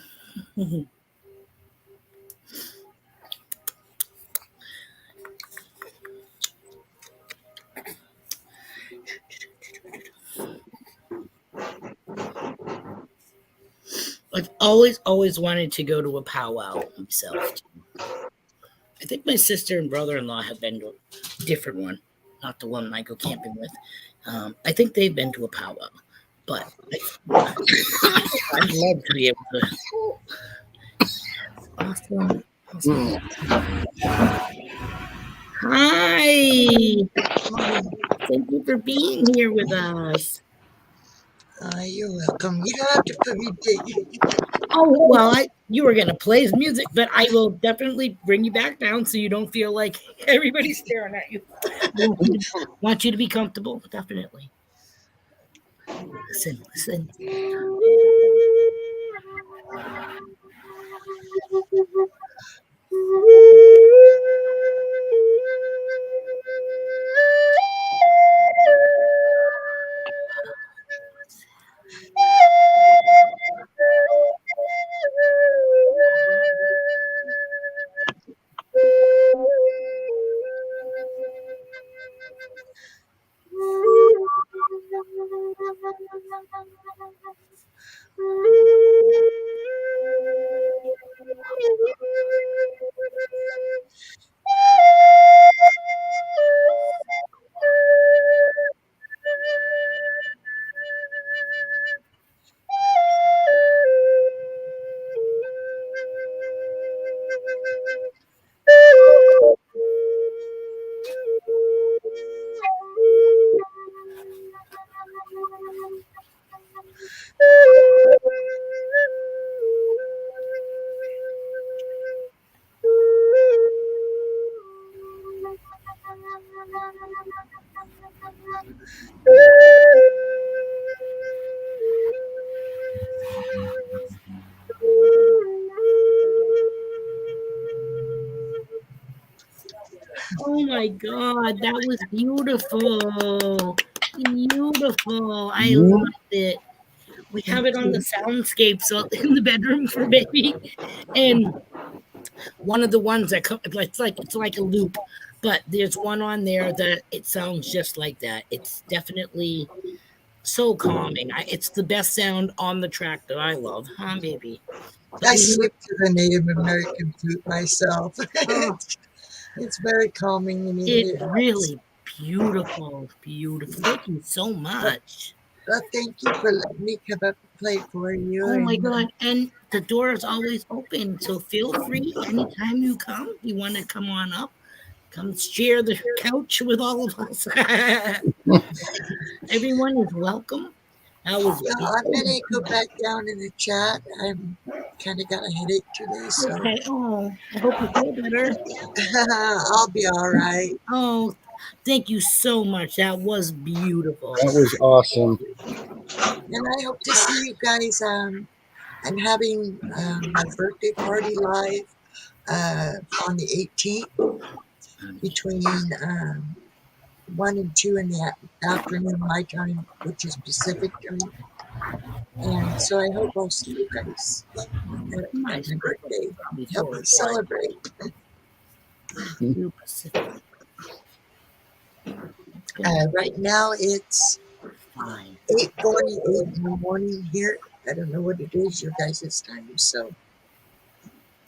I've always wanted to go to a powwow myself. I think my sister and brother-in-law have been to a different one, not the one I go camping with. I think they've been to a powwow, but I'd love to be able to. Awesome. Hi. Thank you for being here with us. You're welcome. You don't have to put me down. Oh, well, you were going to play his music, but I will definitely bring you back down so you don't feel like everybody's staring at you. Want you to be comfortable, definitely. Listen. Oh my God, that was beautiful. Beautiful. I Mhm. loved it. We have Thank it on the you. soundscape so in the bedroom for baby. And one of the ones that it's like a loop, but there's one on there that it sounds just like that. It's definitely so calming. It's the best sound on the track that I love, huh, baby? So I you skipped to the Native American flute myself. oh, It's very calming and it it's helps. really beautiful, beautiful. Thank you so But, much. but thank you for letting me come up and play for you. Oh my And God. And the door is always open. So feel free anytime you come. You want to come on up, come share the couch with all of us. Everyone is welcome. That was well, I'm beautiful. gonna go back down in the chat. I'm kind of got a headache today, so Okay. Oh, I hope you feel better. I'll be all right. Oh, thank you so much. That was beautiful. That was awesome. And I hope to see you guys. I'm having my birthday party live on the 18th between 1 and 2 in the afternoon, my time, which is Pacific time. And so I hope I'll see you guys at Nice. my birthday. Probably Help me celebrate. you Pacific. It's gonna be Right now it's fine. 8:48 in the morning here. I don't know what it is your guys' time, so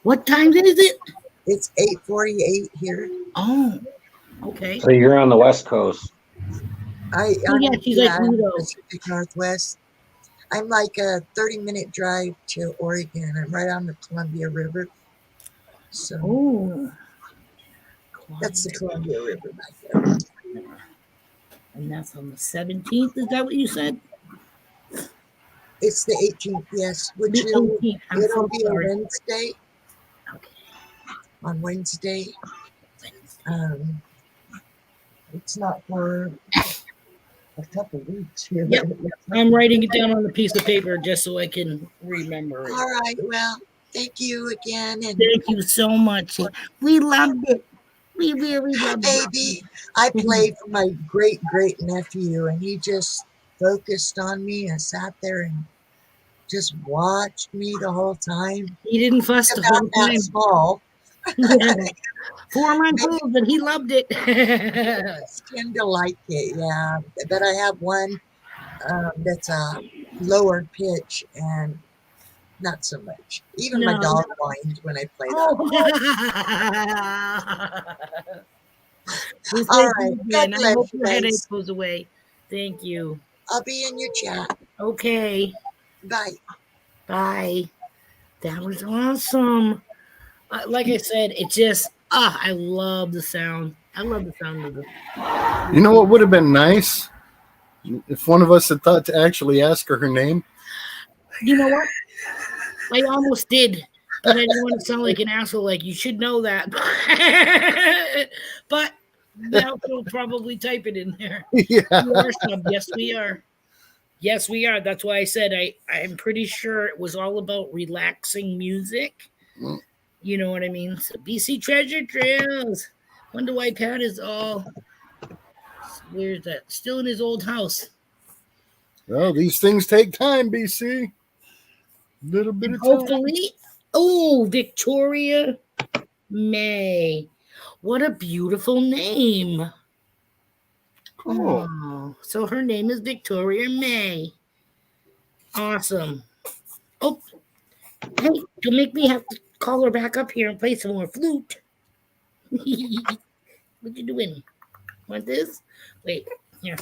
What time is it? it's 8:48 here. Oh, okay. So you're on the West Coast. I Oh yeah, she's like I'm Pluto. Pacific Northwest. I'm like a 30-minute drive to Oregon. I'm right on the Columbia River. So Oh, that's the Columbia River back there. and that's on the 17th. Is that what you said? It's the 18th, yes, which The 18th. I'm it'll so be a sorry. Wednesday. Okay. On Wednesday. It's not for a couple weeks here. Yep. I'm writing it down on a piece of paper just so I can remember it. All right. Well, thank you again. And Thank you so much. We loved it. We really loved it. baby, I played for my great nephew, and he just focused on me and sat there and just watched me the whole time. He didn't fuss the About whole that time. small. Yeah. 4 months Maybe old, but he loved it. tend to like it, yeah. But I have one that's a lower pitch and not so much. Even my No. dog whines when I play that. Well, All thank you right. God again. I bless hope you your headache guys. goes away. Thank you. I'll be in your chat. Okay. Bye. Bye. That was awesome. Like I said, it just I love the sound. I love the sound of the. You know what would have been nice? If one of us had thought to actually ask her name. You know what? I almost did, but I didn't want to sound like an asshole. Like you should know that, but now she'll probably type it in there. Yeah. We are sub. Yes, we are. Yes, we are. That's why I said I'm pretty sure it was all about relaxing music. You know what I mean? So BC Treasure Trails. Wonder why Pat is all. Where's that? Still in his old house. Well, these things take time, BC. Little bit And of time. hopefully, oh, Victoria May. What a beautiful name. Cool. Oh, so her name is Victoria May. Awesome. Oh, hey, don't make me have to call her back up here and play some more flute. What you doing? Want this? Wait, here.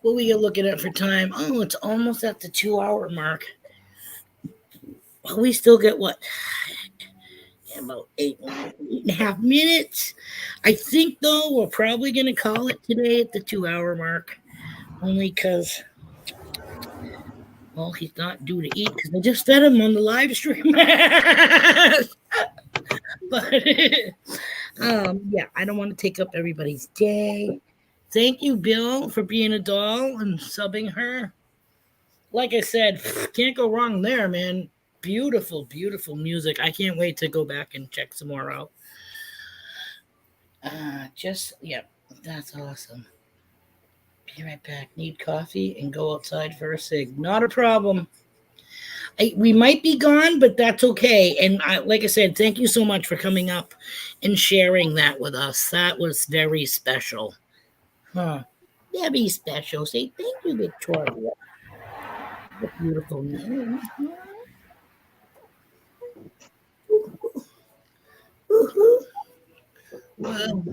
What we are looking at for time? Oh, it's almost at the 2-hour mark. Well, we still get what? About 8.5 minutes. I think though we're probably gonna call it today at the 2-hour mark, only because well he's not due to eat because I just fed him on the live stream. But Yeah, I don't want to take up everybody's day. Thank you, Bill, for being a doll and subbing her. Like I said, can't go wrong there, man. Beautiful, beautiful music. I can't wait to go back and check some more out. Yeah, that's awesome. Be right back. Need coffee and go outside for a cig. Not a problem. We might be gone, but that's okay. And like I said, thank you so much for coming up and sharing that with us. That was very special. Huh. Very special. Say thank you, Victoria. The beautiful name. Woohoo. Wow.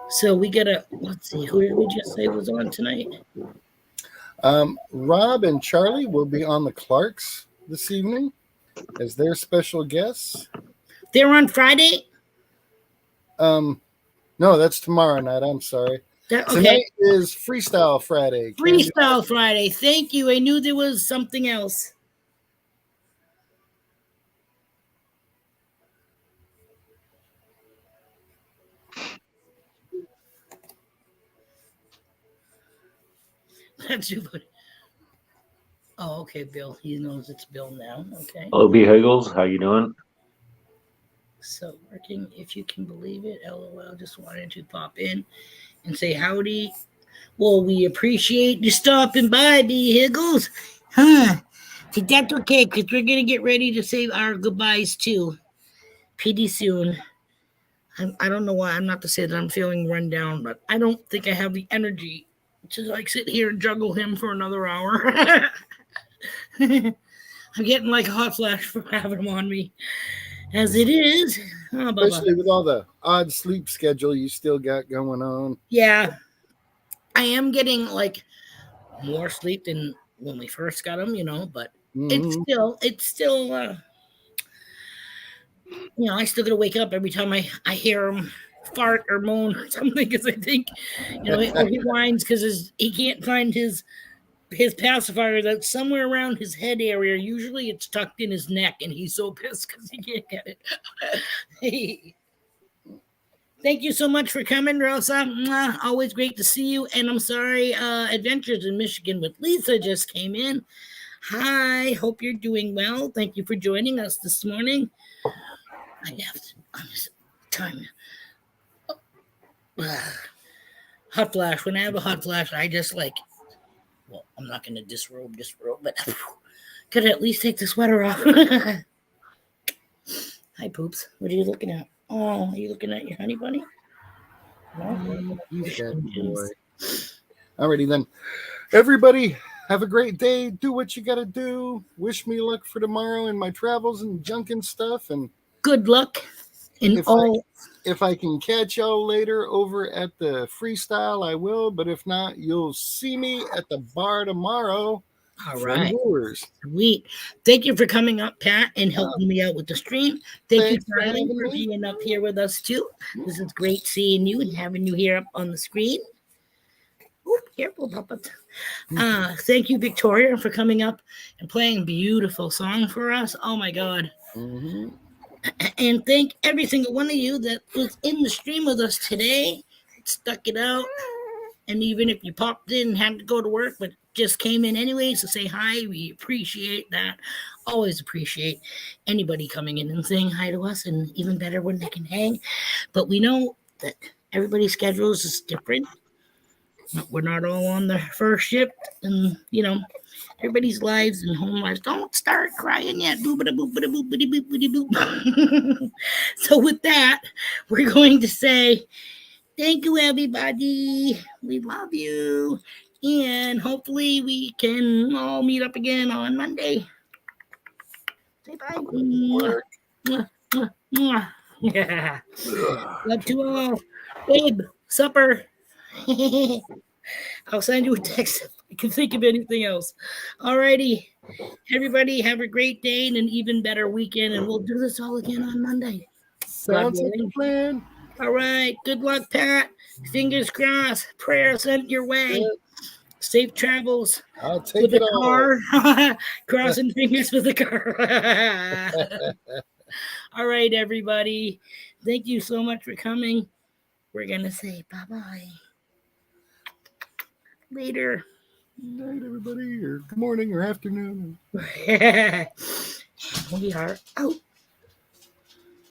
So we gotta, let's see, who did we just say was on tonight? Rob and Charlie will be on the Clarks this evening as their special guests. They're on Friday? No, that's tomorrow night. I'm sorry. Okay. Tonight is Freestyle Friday. Freestyle Friday. Thank you. I knew there was something else. That's too funny. Oh, okay, Bill. He knows it's Bill now. Okay. Obi Higgles, how you doing? So working, if you can believe it. LOL. Just wanted to pop in and say howdy. Well, we appreciate you stopping by, B. Higgles. Huh. See, that's okay, because we're going to get ready to say our goodbyes, too. Pretty soon. I don't know why. I'm not to say that I'm feeling run down, but I don't think I have the energy to, like, sit here and juggle him for another hour. I'm getting, like, a hot flash for having him on me. As it is. Oh, especially with all the odd sleep schedule you still got going on. Yeah. I am getting like more sleep than when we first got him, but it's still I still gotta wake up every time I hear him fart or moan or something, because I think he whines because he can't find his pacifier that's somewhere around his head area. Usually it's tucked in his neck, and he's so pissed because he can't get it. Hey. Thank you so much for coming, Rosa. Mwah. Always great to see you. And I'm sorry, Adventures in Michigan with Lisa just came in. Hi, hope you're doing well. Thank you for joining us this morning. I have time. Hot flash. When I have a hot flash, I just I'm not going to disrobe, but could at least take the sweater off. Hi, Poops. What are you looking at? Oh, are you looking at your honey bunny? No? Boy. Alrighty then. Everybody, have a great day. Do what you gotta do. Wish me luck for tomorrow in my travels and junk and stuff. And good luck in all. If I can catch y'all later over at the freestyle, I will. But if not, you'll see me at the bar tomorrow. All right. Brewers. Sweet. Thank you for coming up, Pat, and helping me out with the stream. Thank you, Charlie, for being up here with us, too. This is great seeing you and having you here up on the screen. Oh, careful, Papa. Thank you, Victoria, for coming up and playing a beautiful song for us. Oh, my God. Mm-hmm. And thank every single one of you that was in the stream with us today, stuck it out. And even if you popped in and had to go to work, but just came in anyways to say hi, we appreciate that. Always appreciate anybody coming in and saying hi to us, and even better when they can hang. But we know that everybody's schedules is different. We're not all on the first shift, and everybody's lives and home lives. Don't start crying yet. So with that, we're going to say thank you, everybody. We love you. And hopefully we can all meet up again on Monday. Say bye. Mwah, mwah, mwah, mwah. Yeah. Love to all. Babe, supper. I'll send you a text if I can think of anything else. Alrighty. Everybody have a great day and an even better weekend. And we'll do this all again on Monday. Sounds like a plan. All right. Good luck, Pat. Fingers crossed. Prayers sent your way. Yeah. Safe travels. I'll take it all. Crossing fingers with the car. All right, everybody. thank you so much for coming. We're going to say bye-bye. Later. Good night, everybody, or good morning or afternoon. We are out.